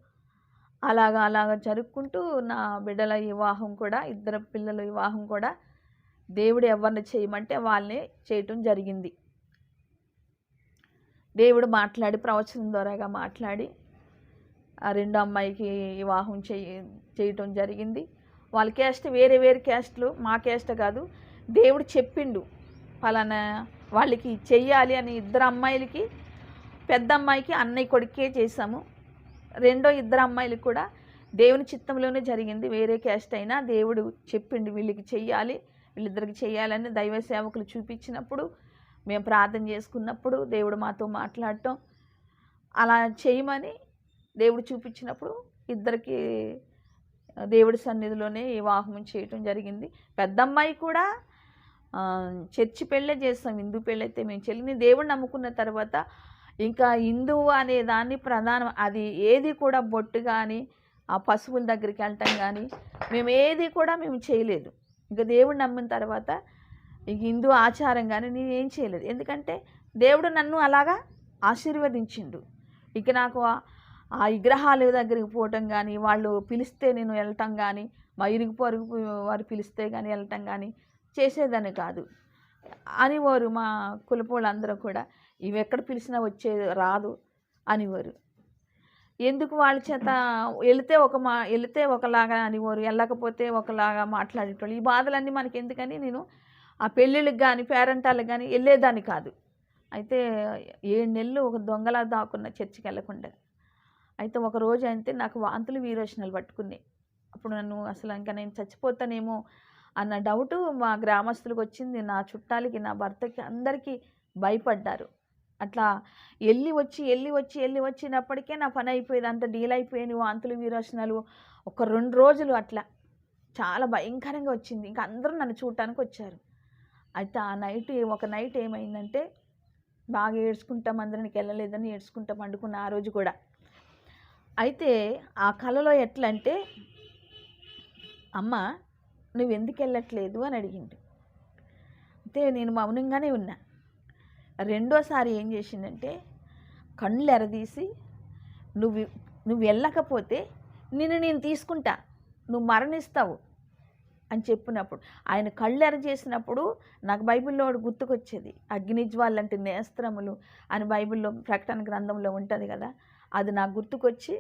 అలాగా జరుపుకుంటూ నా బిడ్డల వివాహం కూడా, ఇద్దరు పిల్లల వివాహం కూడా దేవుడు ఎవరిని చేయమంటే వాళ్ళని చేయటం జరిగింది. దేవుడు మాట్లాడి, ప్రవచనం ద్వారాగా మాట్లాడి ఆ రెండో అమ్మాయికి వివాహం చేయటం జరిగింది. వాళ్ళ క్యాస్ట్ వేరే క్యాస్ట్లు, మా క్యాస్ట్ కాదు. దేవుడు చెప్పిండు పలానా వాళ్ళకి చెయ్యాలి అని. ఇద్దరు అమ్మాయిలకి, పెద్ద అమ్మాయికి అన్నయ్య కొడుకే చేశాము. రెండో ఇద్దరు అమ్మాయిలకు కూడా దేవుని చిత్తంలోనే జరిగింది. వేరే క్యాస్ట్ అయినా దేవుడు చెప్పిండు వీళ్ళకి చెయ్యాలి, వీళ్ళిద్దరికి చేయాలని దైవ సేవకులు చూపించినప్పుడు, మేము ప్రార్థన చేసుకున్నప్పుడు దేవుడు మాతో మాట్లాడటం, అలా చేయమని దేవుడు చూపించినప్పుడు ఇద్దరికి దేవుడి సన్నిధిలోనే వివాహం చేయటం జరిగింది. పెద్దమ్మాయి కూడా చర్చి పెళ్ళే చేస్తాం, హిందూ పెళ్ళైతే మేము చెల్లిని దేవుడిని నమ్ముకున్న తర్వాత ఇంకా హిందువు అనే దాన్ని ప్రధానం, అది ఏది కూడా బొట్టు కానీ ఆ పశువుల దగ్గరికి వెళ్ళటం కానీ మేము ఏది కూడా మేము చేయలేదు. ఇంకా దేవుడిని నమ్మిన తర్వాత ఇంక హిందూ ఆచారం కానీ నేను ఏం చేయలేదు. ఎందుకంటే దేవుడు నన్ను అలాగా ఆశీర్వదించిండు. ఇక నాకు ఆ విగ్రహాల దగ్గరికి పోవటం కానీ, వాళ్ళు పిలిస్తే నేను వెళ్ళటం కానీ, మా ఇరుగు పొరుగు వారు పిలిస్తే కానీ వెళ్ళటం కానీ చేసేదాన్ని కాదు అనేవారు. మా కులపోళ్ళందరూ కూడా ఇవి ఎక్కడ పిలిచినా రాదు అనేవారు. ఎందుకు వాళ్ళ చేత వెళితే ఒకలాగా అనేవారు, వెళ్ళకపోతే ఒకలాగా మాట్లాడేటోళ్ళు. ఈ బాధలన్నీ మనకి ఎందుకని నేను ఆ పెళ్ళిళ్ళకి కానీ పేరెంటాలకు కానీ వెళ్ళేదాన్ని కాదు. అయితే 7 నెలలు ఒక దొంగలా దాక్కున్న చర్చికి వెళ్ళకుండా. అయితే ఒకరోజు అయితే నాకు వాంతులు వీరోచనాలు పట్టుకున్నాయి. అప్పుడు నన్ను అసలు ఇంకా నేను చచ్చిపోతానేమో అన్న డౌటు మా గ్రామస్తులకు వచ్చింది. నా చుట్టాలకి, నా భర్తకి, అందరికీ భయపడ్డారు. అట్లా వెళ్ళి వచ్చినప్పటికే నా పని అయిపోయేది, అంత డీల్ అయిపోయాను. వాంతులు వీరోచనాలు ఒక 2 రోజులు అట్లా చాలా భయంకరంగా వచ్చింది. ఇంకా అందరూ నన్ను చూడటానికి వచ్చారు. అయితే ఒక నైట్ ఏమైందంటే బాగా ఏడ్చుకుంటాం, అందరికి వెళ్ళలేదని ఏడ్చుకుంటా పండుకున్న ఆ రోజు కూడా. అయితే ఆ కలలో ఎట్లా అంటే, అమ్మ నువ్వు ఎందుకు వెళ్ళట్లేదు అని అడిగిండు. అయితే నేను మౌనంగానే ఉన్నా. రెండోసారి ఏం చేసిందంటే, కళ్ళు ఎరదీసి నువ్వు వెళ్ళకపోతే నేను తీసుకుంటా, నువ్వు మరణిస్తావు అని చెప్పినప్పుడు, ఆయన కళ్ళు ఎరచేసినప్పుడు నాకు బైబిల్లో గుర్తుకొచ్చేది. అగ్నిజ్వాలంటే నేస్త్రములు అని బైబిల్లో ప్రకటన గ్రంథంలో ఉంటుంది కదా, అది నాకు గుర్తుకొచ్చి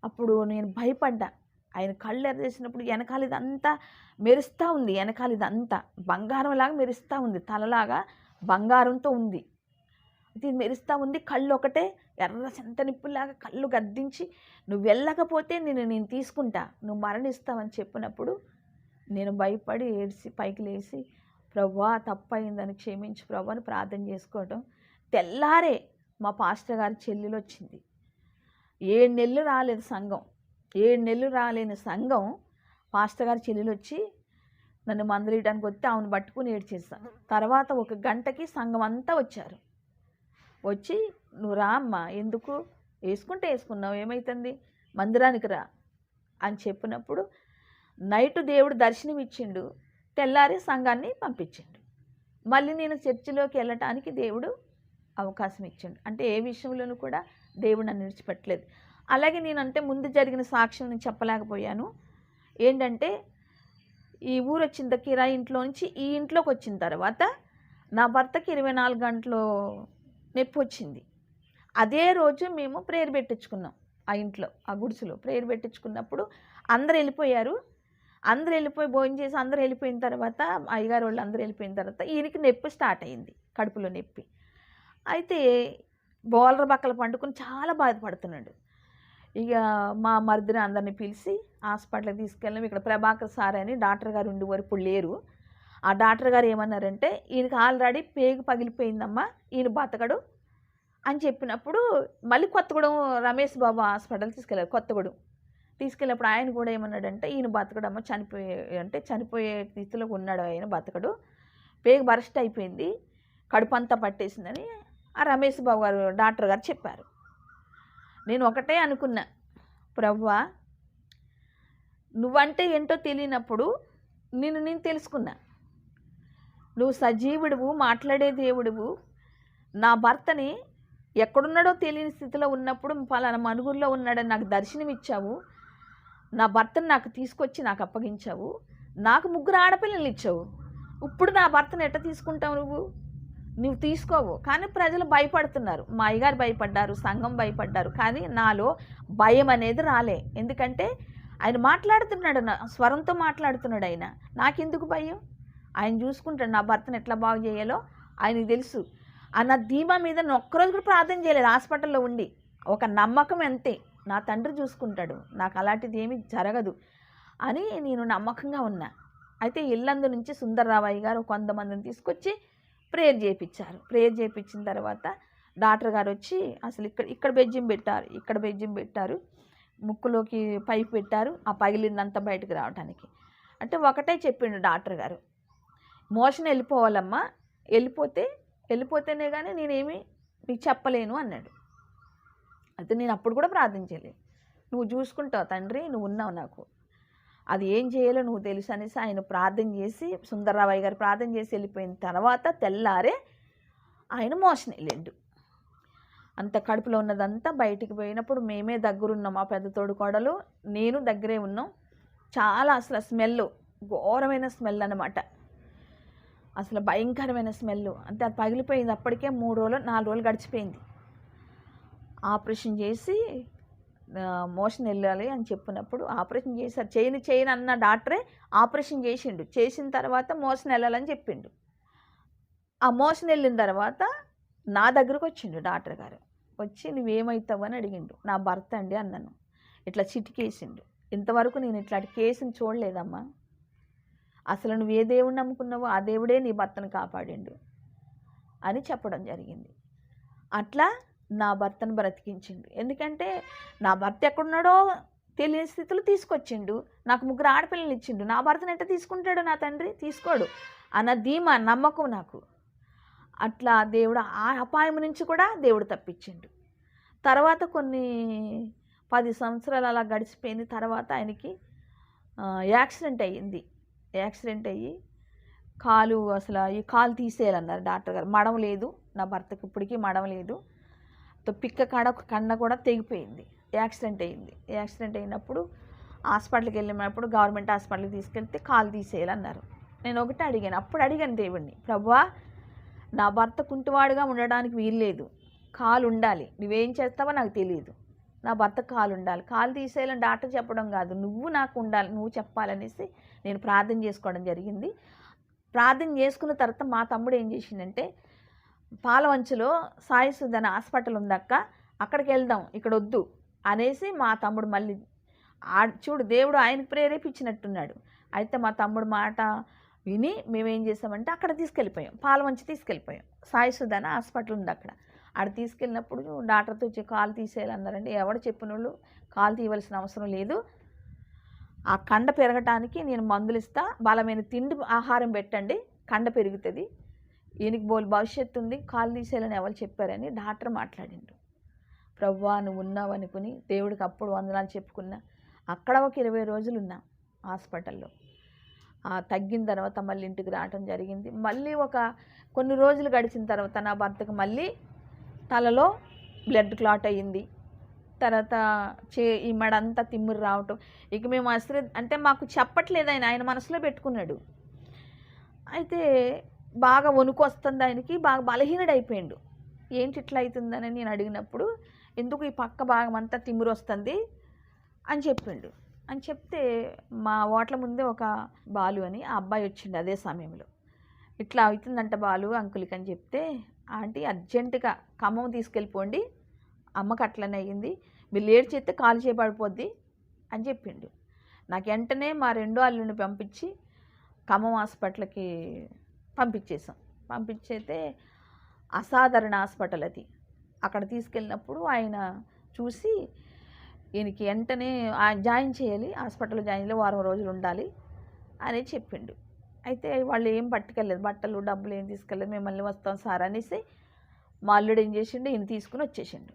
అప్పుడు నేను భయపడ్డా. ఆయన కళ్ళు ఎర్రేసినప్పుడు వెనకాల ఇదంతా మెరుస్తూ ఉంది. వెనకాల ఇదంతా బంగారంలాగా మెరుస్తూ ఉంది. తలలాగా బంగారంతో ఉంది. ఇది మెరుస్తూ ఉంది. కళ్ళు ఒకటే ఎర్ర చింతనిప్పులాగా కళ్ళు గద్దించి, నువ్వు వెళ్ళకపోతే నేను తీసుకుంటా, నువ్వు మరణిస్తావని చెప్పినప్పుడు నేను భయపడి ఏడ్చి పైకి లేచి, ప్రభువా తప్పయిందని క్షమించు ప్రభు అని ప్రార్థన చేసుకోవటం. తెల్లారే మా పాస్టర్ గారి చెల్లెలు వచ్చింది. 7 నెలలు రాలేదు సంఘం. 7 నెలలు రాలేని సంఘం పాస్టర్ గారి చెల్లెలు వచ్చి నన్ను మందలియడానికి వస్తే ఆమెను పట్టుకుని ఏడ్చేసాను. తర్వాత 1 గంటకి సంఘం అంతా వచ్చారు. వచ్చి నువ్వు రా అమ్మా, ఎందుకు వేసుకుంటే వేసుకున్నావు, ఏమవుతుంది, మందిరానికి రా అని చెప్పినప్పుడు నైటు దేవుడు దర్శనం ఇచ్చిండు. తెల్లారి సంఘాన్ని పంపించిండు. మళ్ళీ నేను చర్చిలోకి వెళ్ళటానికి దేవుడు అవకాశం ఇచ్చిండు. అంటే ఏ విషయంలోనూ కూడా దేవుడు నన్ను విడిచిపెట్టలేదు. అలాగే నేనంటే ముందు జరిగిన సాక్ష్యం నేను చెప్పలేకపోయాను. ఏంటంటే ఈ ఊరు వచ్చిన కిరాయి ఇంట్లో నుంచి ఈ ఇంట్లోకి వచ్చిన తర్వాత నా భర్తకి 24 గంటలు నొప్పి వచ్చింది. అదే రోజు మేము ప్రేయర్ పెట్టించుకున్నాం. ఆ ఇంట్లో ఆ గుడిసెలో ప్రేయర్ పెట్టించుకున్నప్పుడు అందరూ వెళ్ళిపోయారు. అందరూ వెళ్ళిపోయి భోజనం చేసి అందరూ వెళ్ళిపోయిన తర్వాత అయ్యగారు వాళ్ళు అందరూ వెళ్ళిపోయిన తర్వాత ఈయనకి నొప్పి స్టార్ట్ అయింది, కడుపులో నొప్పి. అయితే బోలర బక్కలు పండుకొని చాలా బాధపడుతున్నాడు. ఇక మా మరిదిని అందరినీ పిలిచి హాస్పిటల్కి తీసుకెళ్ళాం. ఇక్కడ ప్రభాకర్ సార్ అని డాక్టర్ గారు ఉండేవారు, ఇప్పుడు లేరు. ఆ డాక్టర్ గారు ఏమన్నారంటే, ఈయనకి ఆల్రెడీ పేగు పగిలిపోయిందమ్మా, ఈయన బతకడు అని చెప్పినప్పుడు మళ్ళీ కొత్తగూడెం రమేష్ బాబు హాస్పిటల్ తీసుకెళ్ళారు. కొత్తగూడెం తీసుకెళ్ళినప్పుడు ఆయన కూడా ఏమన్నాడంటే, ఈయన బతకడమ్మ, చనిపోయే స్థితిలో ఉన్నాడు ఆయన, బతకడు, పేగు బరస్ట్ అయిపోయింది, కడుపు అంతా పట్టేసిందని ఆ రమేష్ బాబు గారు డాక్టర్ గారు చెప్పారు. నేను ఒకటే అనుకున్నా, ప్రభువా నువ్వంటే ఏంటో తెలియనప్పుడు నేను తెలుసుకున్నా, నువ్వు సజీవుడువు, మాట్లాడే దేవుడువు. నా భర్తని ఎక్కడున్నాడో తెలియని స్థితిలో ఉన్నప్పుడు పలానా మనుగుల్లో ఉన్నాడని నాకు దర్శనం ఇచ్చావు. నా భర్తను నాకు తీసుకొచ్చి నాకు అప్పగించావు. నాకు 3 ఆడపిల్లలు ఇచ్చావు. ఇప్పుడు నా భర్తను ఎట్ట తీసుకుంటావు నువ్వు తీసుకోవు. కానీ ప్రజలు భయపడుతున్నారు. మా అయ్యగారు భయపడ్డారు, సంఘం భయపడ్డారు. కానీ నాలో భయం అనేది రాలే. ఎందుకంటే ఆయన మాట్లాడుతున్నాడు, నా స్వరంతో మాట్లాడుతున్నాడు. ఆయన నాకెందుకు భయం? ఆయన చూసుకుంటాడు. నా భర్తను ఎట్లా బాగు చేయాలో ఆయనకు తెలుసు అన్న ధీమా మీద నేను ఒక్కరోజు కూడా ప్రార్థన చేయలేదు. హాస్పిటల్లో ఉండి ఒక నమ్మకం అంతే, నా తండ్రి చూసుకుంటాడు, నాకు అలాంటిది ఏమీ జరగదు అని నేను నమ్మకంగా ఉన్నా. అయితే ఇల్లందు నుంచి సుందర్రావయ్య గారు కొంతమందిని తీసుకొచ్చి ప్రేయర్ చేయించారు. ప్రేయర్ చేయించిన తర్వాత డాక్టర్ గారు వచ్చి అసలు ఇక్కడ బెజ్జిం పెట్టారు, ఇక్కడ బెజ్జిం పెట్టారు, ముక్కులోకి పైపు పెట్టారు, ఆ పగిలిందంతా బయటకు రావడానికి. అంటే ఒకటే చెప్పిండు డాక్టర్ గారు, మోషన్ వెళ్ళిపోవాలమ్మా, వెళ్ళిపోతేనే కానీ నేనేమి నీకు చెప్పలేను అన్నాడు. అయితే నేను అప్పుడు కూడా ప్రార్థించలేదు. నువ్వు చూసుకుంటావు తండ్రి, నువ్వు ఉన్నావు, నాకు అది ఏం చేయాలో నువ్వు తెలుసు అనేసి ఆయన ప్రార్థన చేసి, సుందర్రావయ్య గారు ప్రార్థన చేసి వెళ్ళిపోయిన తర్వాత తెల్లారే ఆయన మోషన్ వెళ్ళిండు. అంత కడుపులో ఉన్నదంతా బయటికి పోయినప్పుడు మేమే దగ్గరున్నాం, మా పెద్ద తోడుకోడలు నేను దగ్గరే ఉన్నాం. చాలా అసలు స్మెల్, ఘోరమైన స్మెల్ అన్నమాట, అసలు భయంకరమైన స్మెల్. అంతే అది పగిలిపోయింది. అప్పటికే 3 రోజులు 4 రోజులు గడిచిపోయింది. ఆపరేషన్ చేసి మోషన్ వెళ్ళాలి అని చెప్పినప్పుడు ఆపరేషన్ చేశారు. చేయను అన్న డాక్టరే ఆపరేషన్ చేసిండు. చేసిన తర్వాత మోషన్ వెళ్ళాలని చెప్పిండు. ఆ మోషన్ వెళ్ళిన తర్వాత నా దగ్గరకు వచ్చిండు డాక్టర్ గారు. వచ్చి నువ్వేమవుతావు అని అడిగిండు. నా భర్త అండి అన్నాను. ఇట్లా చిటికేసిండు. ఇంతవరకు నేను ఇట్లాంటి కేసుని చూడలేదమ్మా, అసలు నువ్వు ఏ దేవుడిని నమ్ముకున్నావో ఆ దేవుడే నీ భర్తను కాపాడిండు అని చెప్పడం జరిగింది. అట్లా నా భర్తను బ్రతికించిండు. ఎందుకంటే నా భర్త ఎక్కడున్నాడో తెలియని స్థితిలో తీసుకొచ్చిండు, నాకు 3 ఆడపిల్లలు ఇచ్చిండు. నా భర్తను ఎట్లా తీసుకుంటాడు నా తండ్రి? తీసుకోడు అన్న ధీమా, నమ్మకం నాకు. అట్లా దేవుడు ఆ అపాయం నుంచి కూడా దేవుడు తప్పించిండు. తర్వాత కొన్ని 10 సంవత్సరాలు అలా గడిచిపోయింది. తర్వాత ఆయనకి యాక్సిడెంట్ అయ్యింది. యాక్సిడెంట్ అయ్యి అసలు ఈ కాలు తీసేయాలన్నారు డాక్టర్ గారు. మడం లేదు నా భర్తకి, ఇప్పటికీ మడం లేదు. పిక్క కన్న కూడా తెగిపోయింది. యాక్సిడెంట్ అయ్యింది. యాక్సిడెంట్ అయినప్పుడు హాస్పిటల్కి వెళ్ళినప్పుడు గవర్నమెంట్ హాస్పిటల్కి తీసుకెళ్తే కాలు తీసేయాలన్నారు. నేను ఒకటే అడిగాను, అప్పుడు అడిగాను దేవుడిని, ప్రభువా నా భర్త కుంటివాడుగా ఉండడానికి వీల్లేదు, కాలు ఉండాలి, నువ్వేం చేస్తావో నాకు తెలియదు, నా భర్త కాలు ఉండాలి. కాలు తీసేయాలని డాక్టర్ చెప్పడం కాదు, నువ్వు నాకు ఉండాలి, నువ్వు చెప్పాలనేసి నేను ప్రార్థన చేసుకోవడం జరిగింది. ప్రార్థన చేసుకున్న తర్వాత మా తమ్ముడు ఏం చేసిండంటే, పాలవంచలో సాయి సుధన హాస్పిటల్ ఉందక్క, అక్కడికి వెళ్దాం, ఇక్కడ వద్దు అనేసి మా తమ్ముడు మళ్ళీ చూడు దేవుడు ఆయనకు ప్రేరేపించినట్టున్నాడు. అయితే మా తమ్ముడు మాట విని మేమేం చేసామంటే అక్కడ తీసుకెళ్ళిపోయాం, పాలవంచి తీసుకెళ్ళిపోయాం. సాయి సుధన హాస్పిటల్ ఉంది అక్కడ. ఆడ తీసుకెళ్ళినప్పుడు డాక్టర్తో వచ్చి కాలు తీసేయాలన్నారండి. ఎవడు చెప్పిన వాళ్ళు కాలు తీయవలసిన అవసరం లేదు, ఆ కండ పెరగటానికి నేను మందులు ఇస్తా, బలమైన తిండి ఆహారం పెట్టండి, కండ పెరుగుతుంది, ఈయనకి భవిష్యత్తు ఉంది, కాలు తీసేయాలని ఎవరు చెప్పారని డాక్టర్ మాట్లాడిండు. ప్రభువా నువ్వు ఉన్నావు అనుకుని దేవుడికి అప్పుడు వందనాలు చెప్పుకున్నా. అక్కడ ఒక 20 రోజులు ఉన్నా హాస్పిటల్లో. తగ్గిన తర్వాత మళ్ళీ ఇంటికి రావటం జరిగింది. మళ్ళీ కొన్ని రోజులు గడిచిన తర్వాత నా భర్తకు మళ్ళీ తలలో బ్లడ్ క్లాట్ అయ్యింది. తర్వాత ఈ మెడంతా తిమ్మిరి రావటం. ఇక మేము అంటే మాకు చెప్పట్లేదు, ఆయన మనసులో పెట్టుకున్నాడు. అయితే బాగా వణుకు వస్తుంది ఆయనకి, బాగా బలహీనుడైపోయిండు. ఏంటి ఇట్లా అవుతుందని నేను అడిగినప్పుడు, ఎందుకు ఈ పక్క భాగం అంతా తిమ్మిరి వస్తుంది అని చెప్పిండు. అని చెప్తే మా ఓట్ల ముందే ఒక బాలు అని ఆ అబ్బాయి వచ్చిండు అదే సమయంలో. ఇట్లా అవుతుందంట బాలు అంకుల్కి అని చెప్తే, ఆంటీ అర్జెంటుగా ఖమ్మం తీసుకెళ్ళిపోండి, అమ్మకి అట్లనే అయ్యింది, మీరు లేట్ చేస్తే కాలు చేయబడిపోద్ది అని చెప్పిండు. నాకు వెంటనే మా రెండో అల్లుని పంపించి ఖమ్మం హాస్పిటల్కి పంపించేసాం. పంపించేస్తే అసాధారణ హాస్పిటల్ అది. అక్కడ తీసుకెళ్ళినప్పుడు ఆయన చూసి ఈయనకి వెంటనే జాయిన్ చేయాలి, హాస్పిటల్లో జాయిన్ చేయాలి, వారం రోజులు ఉండాలి అని చెప్పిండు. అయితే వాళ్ళు ఏం పట్టుకెళ్ళలేదు, బట్టలు డబ్బులు ఏం తీసుకెళ్ళలేదు, మేము మళ్ళీ వస్తాం సార్ అనేసి మా అల్లుడు ఏం చేసిండు, ఈయన తీసుకుని వచ్చేసిండు.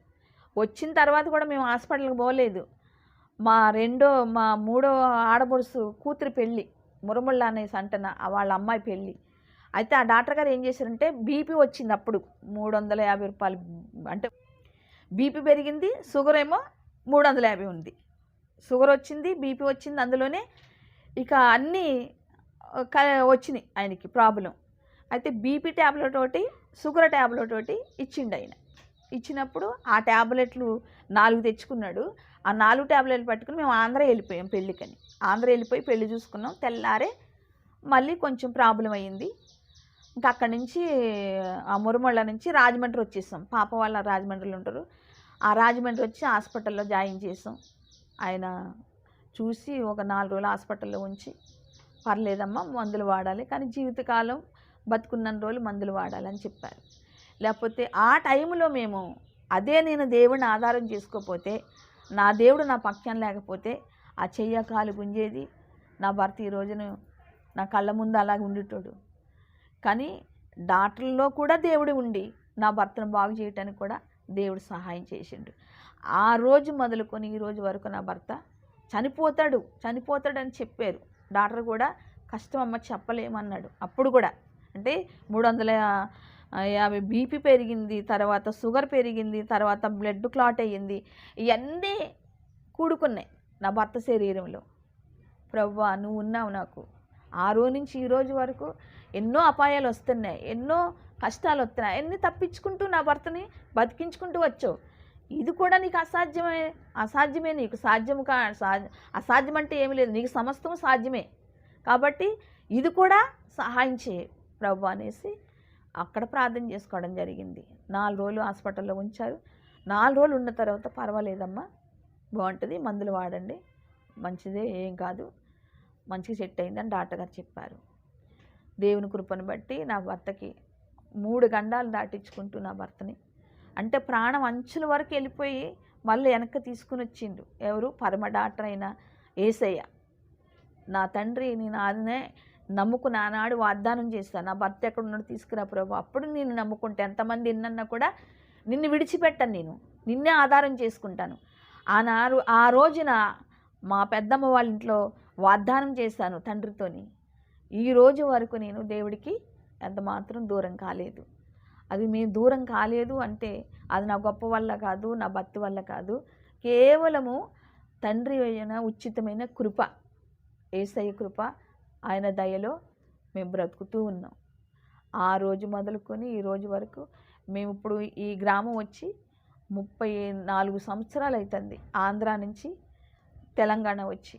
వచ్చిన తర్వాత కూడా మేము హాస్పిటల్కి పోలేదు. మా మూడో ఆడబొడుసు కూతురి పెళ్ళి, మురముళ్ళ అనేసి అంటన వాళ్ళ అమ్మాయి పెళ్ళి. అయితే ఆ డాక్టర్ గారు ఏం చేశారంటే, బీపీ వచ్చింది అప్పుడు 350 రూపాయలు, అంటే బీపీ పెరిగింది, షుగర్ ఏమో 350 ఉంది. షుగర్ వచ్చింది, బీపీ వచ్చింది, అందులోనే ఇక అన్నీ వచ్చినాయి ఆయనకి ప్రాబ్లం. అయితే బీపీ ట్యాబ్లెట్ ఒకటి, షుగర్ ట్యాబ్లెట్ ఒకటి ఇచ్చిండు ఆయన. ఇచ్చినప్పుడు ఆ ట్యాబ్లెట్లు 4 తెచ్చుకున్నాడు. ఆ 4 ట్యాబ్లెట్లు పట్టుకుని మేము ఆంధ్ర వెళ్ళిపోయాం పెళ్ళికని. ఆంధ్ర వెళ్ళిపోయి పెళ్ళి చూసుకున్నాం. తెల్లారే మళ్ళీ కొంచెం ప్రాబ్లం అయ్యింది. ఇంకా అక్కడి నుంచి ఆ మురమళ్ళ నుంచి రాజమండ్రి వచ్చేసాం. పాప వాళ్ళ రాజమండ్రిలో ఉంటారు. ఆ రాజమండ్రి వచ్చి హాస్పిటల్లో జాయిన్ చేసాం. ఆయన చూసి ఒక 4 రోజులు హాస్పిటల్లో ఉంచి, పర్లేదమ్మా మందులు వాడాలి, కానీ జీవితకాలం బతుకున్న రోజులు మందులు వాడాలని చెప్పారు. లేకపోతే ఆ టైంలో నేను దేవుడిని ఆధారం చేసుకోకపోతే, నా దేవుడు నా పక్షాన లేకపోతే ఆ చెయ్య కాలు గుంజేది, నా భర్త ఈ రోజున నా కళ్ళ ముందు అలాగ ఉండేటోడు. కానీ డాక్టర్లో కూడా దేవుడు ఉండి నా భర్తను బాగు చేయటానికి కూడా దేవుడు సహాయం చేసిండు. ఆ రోజు మొదలుకొని ఈ రోజు వరకు నా భర్త చనిపోతాడని చెప్పారు. డాక్టర్ కూడా కష్టం అమ్మ చెప్పలేమన్నాడు. అప్పుడు కూడా అంటే 350 బీపీ పెరిగింది, తర్వాత షుగర్ పెరిగింది, తర్వాత బ్లడ్ క్లాట్ అయ్యింది. ఇవన్నీ కూడుకున్నాయి నా భర్త శరీరంలో. ప్రభువా నువ్వు ఉన్నావు నాకు. ఆ రోజు నుంచి ఈ రోజు వరకు ఎన్నో అపాయాలు వస్తున్నాయి, ఎన్నో కష్టాలు వస్తున్నాయి, అన్నీ తప్పించుకుంటూ నా భర్తని బతికించుకుంటూ వచ్చావు. ఇది కూడా నీకు అసాధ్యమే, నీకు అసాధ్యం అంటే ఏమీ లేదు, నీకు సమస్తం సాధ్యమే. కాబట్టి ఇది కూడా సహాయం చేయి ప్రభు అనేసి అక్కడ ప్రార్థన చేసుకోవడం జరిగింది. 4 రోజులు హాస్పిటల్లో ఉంచారు. 4 రోజులు ఉన్న తర్వాత పర్వాలేదమ్మా, బాగుంటుంది, మందులు వాడండి, మంచిదే, ఏం కాదు, మంచిగా సెట్ అయిందని డాక్టర్ గారు చెప్పారు. దేవుని కృపను బట్టి నా భర్తకి 3 గండాలు దాటించుకుంటూ నా భర్తని, అంటే ప్రాణం అంచుల వరకు వెళ్ళిపోయి మళ్ళీ వెనక్కి తీసుకుని వచ్చిండు. ఎవరు? పరమ డాక్టర్ అయిన యేసయ్య. నా తండ్రి నేను ఆదినే నమ్ముకుని ఆనాడు వాగ్దానం చేస్తాను, నా భర్త ఎక్కడ ఉన్నాడు తీసుకురా ప్రభు, అప్పుడు నేను నమ్ముకుంటే ఎంతమంది ఎన్నన్నా కూడా నిన్ను విడిచిపెట్టాను, నేను నిన్నే ఆధారం చేసుకుంటాను. ఆ రోజున మా పెద్దమ్మ వాళ్ళ ఇంట్లో వాగ్దానం చేశాను తండ్రితోని. ఈ రోజు వరకు నేను దేవుడికి ఎంత మాత్రం దూరం కాలేదు. అది మేము దూరం కాలేదు అంటే అది నా గొప్ప వల్ల కాదు, నా భక్తి వల్ల కాదు, కేవలము తండ్రి అయిన ఉచితమైన కృప, యేసయ్య కృప, ఆయన దయలో మేము బ్రతుకుతూ ఉన్నాం. ఆ రోజు మొదలుకొని ఈ రోజు వరకు మేము ఇప్పుడు ఈ గ్రామం వచ్చి 34 సంవత్సరాలు అవుతుంది ఆంధ్ర నుంచి తెలంగాణ వచ్చి.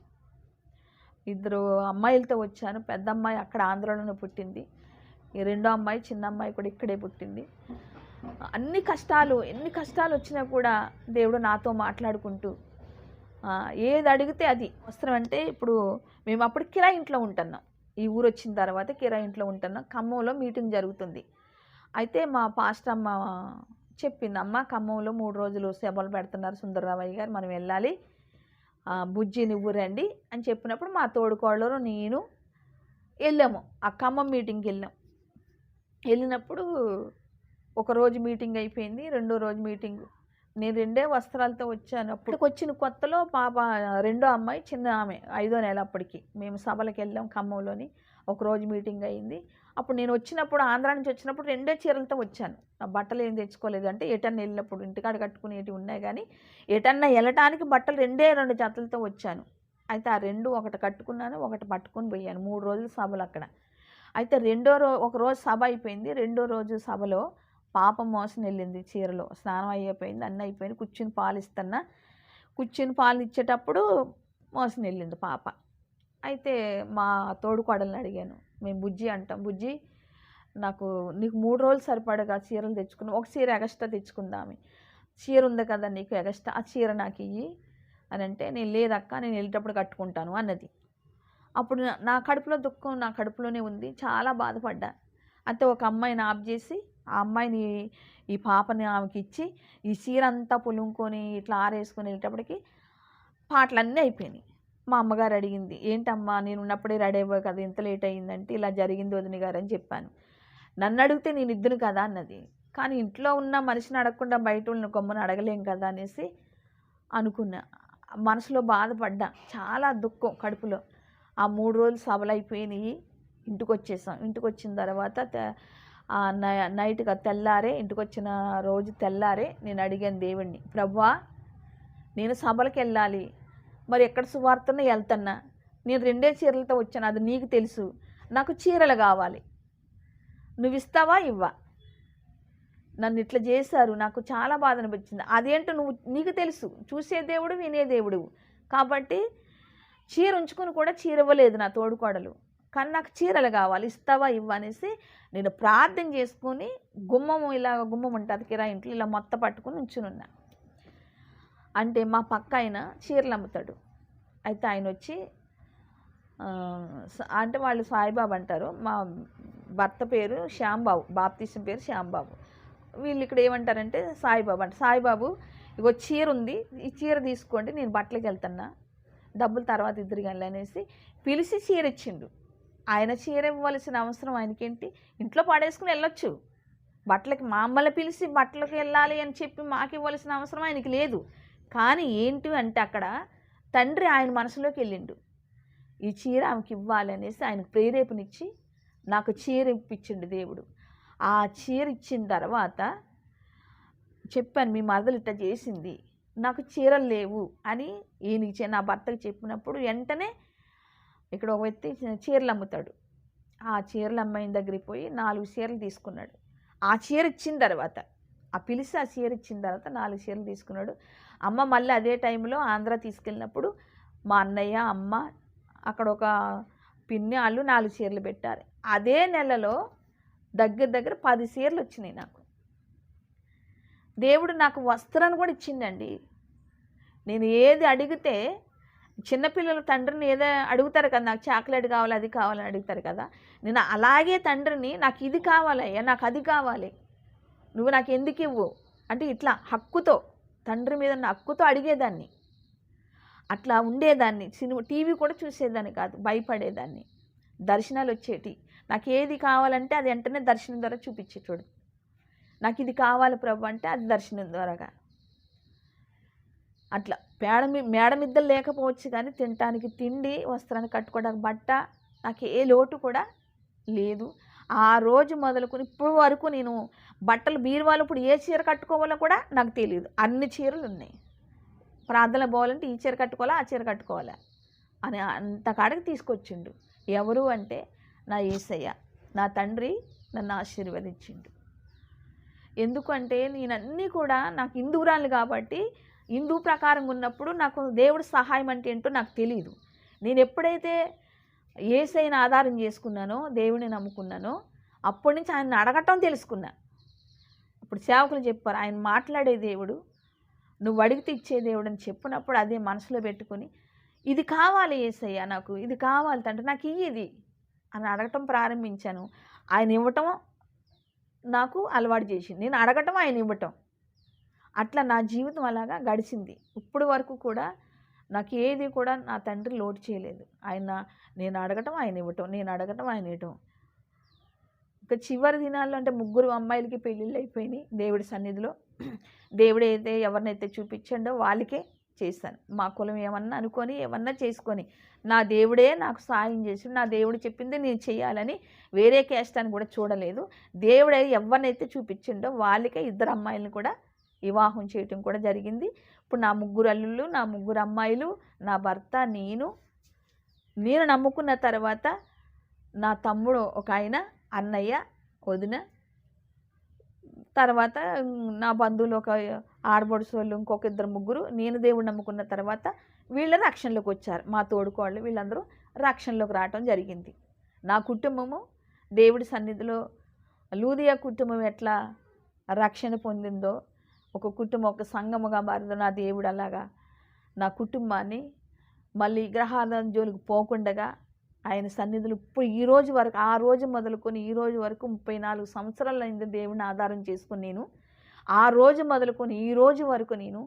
2 అమ్మాయిలతో వచ్చాను. పెద్ద అమ్మాయి అక్కడ ఆంధ్రలోనే పుట్టింది. ఈ రెండో అమ్మాయి, చిన్న అమ్మాయి కూడా ఇక్కడే పుట్టింది. ఎన్ని కష్టాలు వచ్చినా కూడా దేవుడు నాతో మాట్లాడుకుంటూ ఏది అడిగితే అది. వస్త్రం అంటే ఇప్పుడు మేము అప్పుడు కిరాయి ఇంట్లో ఉంటున్నాం. ఈ ఊరు వచ్చిన తర్వాత కిరాయి ఇంట్లో ఉంటున్నాం. ఖమ్మంలో మీటింగ్ జరుగుతుంది. అయితే మా పాస్టర్ అమ్మ చెప్పింది, అమ్మ ఖమ్మంలో 3 రోజులు సభలు పెడుతున్నారు సుందరరామయ్య గారు, మనం వెళ్ళాలి, బుజ్జి నువ్వు రండి అని చెప్పినప్పుడు మా తోడుకోళ్ళరు నేను వెళ్ళాము. ఆ ఖమ్మం మీటింగ్కి వెళ్ళినప్పుడు ఒకరోజు మీటింగ్ అయిపోయింది. రెండో రోజు మీటింగ్. నేను 2 వస్త్రాలతో వచ్చాను. అప్పుడు వచ్చిన కొత్తలో పాప రెండో అమ్మాయి, చిన్న ఆమె 5వ నెల. అప్పటికి మేము సభలకు వెళ్ళాం ఖమ్మంలోని. ఒకరోజు మీటింగ్ అయింది. అప్పుడు నేను వచ్చినప్పుడు ఆంధ్ర నుంచి వచ్చినప్పుడు 2 చీరలతో వచ్చాను. నా బట్టలు ఏం తెచ్చుకోలేదు. అంటే ఎటన్నా వెళ్ళినప్పుడు ఇంటికాడ కట్టుకునేవి ఉన్నాయి, కానీ ఎటన్నా వెళ్ళటానికి బట్టలు 2 జతలతో వచ్చాను. అయితే ఆ 2 ఒకటి కట్టుకున్నాను, ఒకటి పట్టుకొని పోయాను. 3 రోజులు సభలు అక్కడ. అయితే ఒకరోజు సభ అయిపోయింది. రెండో రోజు సభలో పాప మోసం వెళ్ళింది చీరలో. స్నానం అయిపోయింది, అన్నీ అయిపోయింది. కూర్చుని పాలు ఇస్తున్నా. కూర్చుని పాలు ఇచ్చేటప్పుడు మోసం వెళ్ళింది పాప. అయితే మా తోడుకోడల్ని అడిగాను, మేము బుజ్జి అంటాం, బుజ్జి నీకు 3 రోజులు సరిపడగా చీరలు తెచ్చుకున్నాం, ఒక చీర ఎగస్ట్రా తెచ్చుకుందామి, చీర ఉంది కదా నీకు ఎగస్ట్రా, ఆ చీర నాకు ఇయ్యి అని అంటే, నేను లేదక్క, నేను వెళ్ళేటప్పుడు కట్టుకుంటాను అన్నది. అప్పుడు నా కడుపులో దుఃఖం నా కడుపులోనే ఉంది. చాలా బాధపడ్డా. అయితే ఒక అమ్మాయిని ఆఫ్ చేసి ఆ అమ్మాయిని ఈ పాపని ఆమెకి ఇచ్చి ఈ చీర అంతా పులుముకొని ఇట్లా ఆరేసుకొని వెళ్ళేటప్పటికి పాటలన్నీ అయిపోయినాయి. మా అమ్మగారు అడిగింది, ఏంటమ్మా నేను ఉన్నప్పుడే రెడీ అయిపోయి కదా, ఇంత లేట్ అయ్యిందంటే, ఇలా జరిగింది వదిన గారు అని చెప్పాను. నన్ను అడిగితే నేను ఇద్దును కదా అన్నది. కానీ ఇంట్లో ఉన్న మనిషిని అడగకుండా బయట ఉన్న కొమ్మని అడగలేం కదా అనేసి అనుకున్నా. మనసులో బాధపడ్డా, చాలా దుఃఖం కడుపులో. ఆ 3 రోజులు సభలు అయిపోయినాయి. ఇంటికి వచ్చేసాం. ఇంటికి వచ్చిన తర్వాత నైట్గా తెల్లారే, ఇంటికి వచ్చిన రోజు తెల్లారే నేను అడిగాను దేవుణ్ణి, ప్రభువా నేను సభలకు వెళ్ళాలి, మరి ఎక్కడ సువార్తన వెళ్తున్నా, నేను 2 చీరలతో వచ్చాను, అది నీకు తెలుసు, నాకు చీరలు కావాలి, నువ్వు ఇస్తావా ఇవ్వా? నన్ను ఇట్లా చేశారు, నాకు చాలా బాధ అనిపించింది. అదేంటో నీకు తెలుసు, చూసే దేవుడు వినే దేవుడు కాబట్టి చీర ఉంచుకొని కూడా చీర ఇవ్వలేదు నా తోడుకోడలు, కానీ నాకు చీరలు కావాలి, ఇస్తావా ఇవ్వనేసి నేను ప్రార్థన చేసుకొని గుమ్మం ఉంటుంది కిరాయి ఇంట్లో, ఇలా మొత్తం పట్టుకుని ఉంచునున్నా. అంటే మా పక్క ఆయన చీరలు అమ్ముతాడు. అయితే ఆయన వచ్చి అంటే వాళ్ళు సాయిబాబు అంటారు, మా భర్త పేరు శ్యాంబాబు, బాప్తీసం పేరు శ్యాంబాబు, వీళ్ళు ఇక్కడ ఏమంటారంటే సాయిబాబు అంటే, సాయిబాబు ఇగో చీర ఉంది, ఈ చీర తీసుకోండి, నేను బట్టలకి వెళ్తున్నా, డబ్బులు తర్వాత ఇద్దరు కానీ అనేసి పిలిచి చీర ఇచ్చిండు. ఆయన చీర ఇవ్వాల్సిన అవసరం ఆయనకేంటి? ఇంట్లో పడేసుకుని వెళ్ళొచ్చు. బట్టలకి మమ్మల్ని పిలిచి బట్టలకి వెళ్ళాలి అని చెప్పి మాకు ఇవ్వాల్సిన అవసరం ఆయనకి లేదు. కానీ ఏంటి అంటే అక్కడ తండ్రి ఆయన మనసులోకి వెళ్ళిండు, ఈ చీర ఆమెకి ఇవ్వాలి అనేసి ఆయనకు ప్రేరేపణిచ్చి నాకు చీర ఇప్పించిండు దేవుడు. ఆ చీర ఇచ్చిన తర్వాత చెప్పాను, మీ మరదలు ఇట్లా చేసింది, నాకు చీరలు లేవు అని ఈయనకి నా భర్తకి చెప్పినప్పుడు వెంటనే ఇక్కడ ఒక వ్యక్తి చీరలు అమ్ముతాడు, ఆ చీరలు అమ్మాయిన దగ్గరికి పోయి 4 చీరలు తీసుకున్నాడు. ఆ చీర ఇచ్చిన తర్వాత ఆ పిలిచి ఆ చీర ఇచ్చిన తర్వాత 4 చీరలు తీసుకున్నాడు. అమ్మ మళ్ళీ అదే టైంలో ఆంధ్ర తీసుకెళ్ళినప్పుడు మా అన్నయ్య అమ్మ అక్కడ ఒక పిన్ని వాళ్ళు 4 చీరలు పెట్టారు. అదే నెలలో దగ్గర 10 చీరలు వచ్చినాయి నాకు. దేవుడు నాకు వస్త్రాన్ని కూడా ఇచ్చిందండి. నేను ఏది అడిగితే, చిన్నపిల్లలు తండ్రిని ఏదో అడుగుతారు కదా, నాకు చాక్లెట్ కావాలి అది కావాలని అడుగుతారు కదా, నేను అలాగే తండ్రిని నాకు ఇది కావాలయ్యా, నాకు అది కావాలి, నువ్వు నాకు ఎందుకు ఇవ్వు అంటే ఇట్లా హక్కుతో, తండ్రి మీద నా హక్కుతో అడిగేదాన్ని, అట్లా ఉండేదాన్ని. టీవీ కూడా చూసేదాన్ని కాదు, భయపడేదాన్ని. దర్శనాలు వచ్చేటి, నాకు ఏది కావాలంటే అది వెంటనే దర్శనం ద్వారా చూపించేటోడు. నాకు ఇది కావాలి ప్రభు అంటే అది దర్శనం ద్వారాగా. అట్లా మేడ మిద్దలు లేకపోవచ్చు, కానీ తినటానికి తిండి, వస్త్రాన్ని కట్టుకోవడానికి బట్ట, నాకు ఏ లోటు కూడా లేదు. ఆ రోజు మొదలుకొని ఇప్పుడు వరకు నేను బట్టలు బీరువాలు ఇప్పుడు ఏ చీర కట్టుకోవాలో కూడా నాకు తెలియదు. అన్ని చీరలు ఉన్నాయి. ప్రార్థనలు పోవాలంటే ఈ చీర కట్టుకోవాలా, ఆ చీర కట్టుకోవాలా అని అంత కాడికి తీసుకొచ్చిండు. ఎవరు అంటే నా యేసయ్య, నా తండ్రి నన్ను ఆశీర్వదించిండు. ఎందుకంటే నేనన్నీ కూడా నాకు హిందువురాలు కాబట్టి హిందూ ప్రకారంగా ఉన్నప్పుడు నాకు దేవుడి సహాయం అంటే ఏంటో నాకు తెలియదు. నేను ఎప్పుడైతే యేసయ్యని ఆధారం చేసుకున్నానో, దేవుడిని నమ్ముకున్నానో, అప్పటి నుంచి ఆయన్ని అడగటం తెలుసుకున్నా. ఇప్పుడు సేవకులు చెప్పారు, ఆయన మాట్లాడే దేవుడు, నువ్వు అడిగితే ఇచ్చే దేవుడు అని చెప్పినప్పుడు అదే మనసులో పెట్టుకొని, ఇది కావాలి యేసయ్య, నాకు ఇది కావాలి తండ్రి, నాకు ఇది అని అడగటం ప్రారంభించాను. ఆయన ఇవ్వటం నాకు అలవాటు చేసింది. నేను అడగటం, ఆయన ఇవ్వటం. అట్లా నా జీవితం అలాగా గడిచింది. ఇప్పుడు వరకు కూడా నాకు ఏది కూడా నా తండ్రి లోటు చేయలేదు. నేను అడగటం, ఆయన ఇవ్వటం, నేను అడగటం, ఆయన ఇవ్వటం. ఇక చివరి దినాల్లో అంటే 3 అమ్మాయిలకి పెళ్ళిళ్ళు అయిపోయినాయి దేవుడి సన్నిధిలో. దేవుడు ఎవరినైతే చూపించాడో వాళ్ళకే చేశాను. మా కులం ఏమన్నా అనుకొని, ఏమన్నా చేసుకొని, నా దేవుడే నాకు సాయం చేసి, నా దేవుడు చెప్పింది నేను చేయాలని వేరే క్యాస్ట్ అని కూడా చూడలేదు. దేవుడే ఎవరినైతే చూపించిండో వాళ్ళకే 2 అమ్మాయిలను కూడా వివాహం చేయటం కూడా జరిగింది. ఇప్పుడు నా 3 అల్లుళ్ళు, నా 3 అమ్మాయిలు, నా భర్త, నేను నమ్ముకున్న తర్వాత నా తమ్ముడు ఒక ఆయన, అన్నయ్య, వదిన, తర్వాత నా బంధువులు ఒక ఆడబడుసు వాళ్ళు ఇంకొక 2 3. నేను దేవుడు నమ్ముకున్న తర్వాత వీళ్ళ రక్షణలోకి వచ్చారు. మా తోడుకోళ్ళు వీళ్ళందరూ రక్షణలోకి రావటం జరిగింది. నా కుటుంబము దేవుడి సన్నిధిలో లూదియా కుటుంబం ఎట్లా రక్షణ పొందిందో, ఒక కుటుంబం ఒక సంఘముగా మారిందో, నా దేవుడు అలాగా నా కుటుంబాన్ని మళ్ళీ విగ్రహారాధన జోలికి పోకుండగా ఆయన సన్నిధులు ఇప్పుడు ఈ రోజు వరకు, ఆ రోజు మొదలుకొని ఈ రోజు వరకు 34 సంవత్సరాలు అయింది దేవుని ఆధారం చేసుకుని నేను. ఆ రోజు మొదలుకొని ఈ రోజు వరకు నేను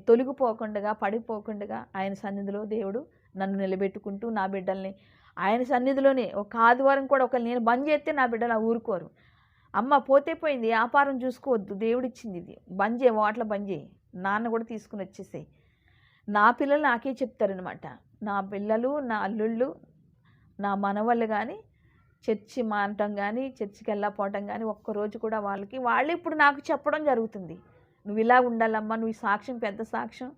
తొలగిపోకుండా, పడిపోకుండా ఆయన సన్నిధిలో దేవుడు నన్ను నిలబెట్టుకుంటూ, నా బిడ్డల్ని ఆయన సన్నిధిలోనే. ఒక ఆదివారం కూడా నేను బంద్ చేస్తే నా బిడ్డలు ఊరుకోరు. అమ్మ పోతే పోయింది, వ్యాపారం చూసుకోవద్దు, దేవుడిచ్చింది ఇది, బంద్ చేయి, వాటిలో బంద్ చేయి, నాన్న కూడా తీసుకుని వచ్చేసాయి. నా పిల్లలు నాకే చెప్తారనమాట. నా పిల్లలు, నా అల్లుళ్ళు, నా మనవాళ్ళు కానీ చర్చి మానటం కానీ, చర్చికి వెళ్ళకపోవటం కానీ ఒక్కరోజు కూడా వాళ్ళే ఇప్పుడు నాకు చెప్పడం జరుగుతుంది. నువ్వు ఇలా ఉండాలమ్మా, నువ్వు ఈ సాక్ష్యం పెద్ద సాక్ష్యం,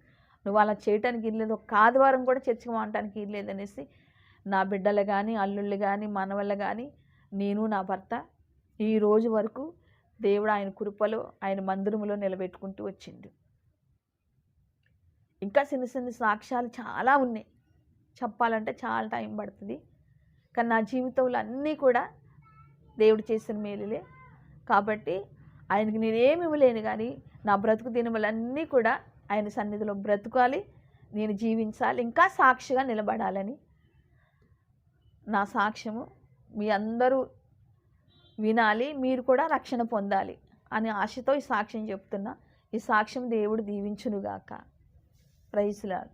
నువ్వు అలా చేయటానికి ఇల్లేదు, ఒక ఆదివారం కూడా చర్చికి మానటానికి ఇల్లేదు అనేసి నా బిడ్డలు కానీ, అల్లుళ్ళు కానీ, మనవాళ్ళు కానీ, నేను నా భర్త ఈ రోజు వరకు దేవుడు ఆయన కృపలో, ఆయన మందిరములో నిలబెట్టుకుంటూ వచ్చిండు. ఇంకా చిన్న సాక్ష్యాలు చాలా ఉన్నాయి, చెప్పాలంటే చాలా టైం పడుతుంది. కానీ నా జీవితంలో అన్నీ కూడా దేవుడు చేసిన మేలులే. కాబట్టి ఆయనకి నేనేమి ఇవ్వలేను, కానీ నా బ్రతుకు దినములన్నీ కూడా ఆయన సన్నిధిలో బ్రతకాలి, నేను జీవించాలి, ఇంకా సాక్షిగా నిలబడాలని నా సాక్ష్యము మీ అందరూ వినాలి, మీరు కూడా రక్షణ పొందాలి అనే ఆశతో ఈ సాక్ష్యం చెప్తున్నా. ఈ సాక్ష్యం దేవుడు దీవించునుగాక. Praise lord.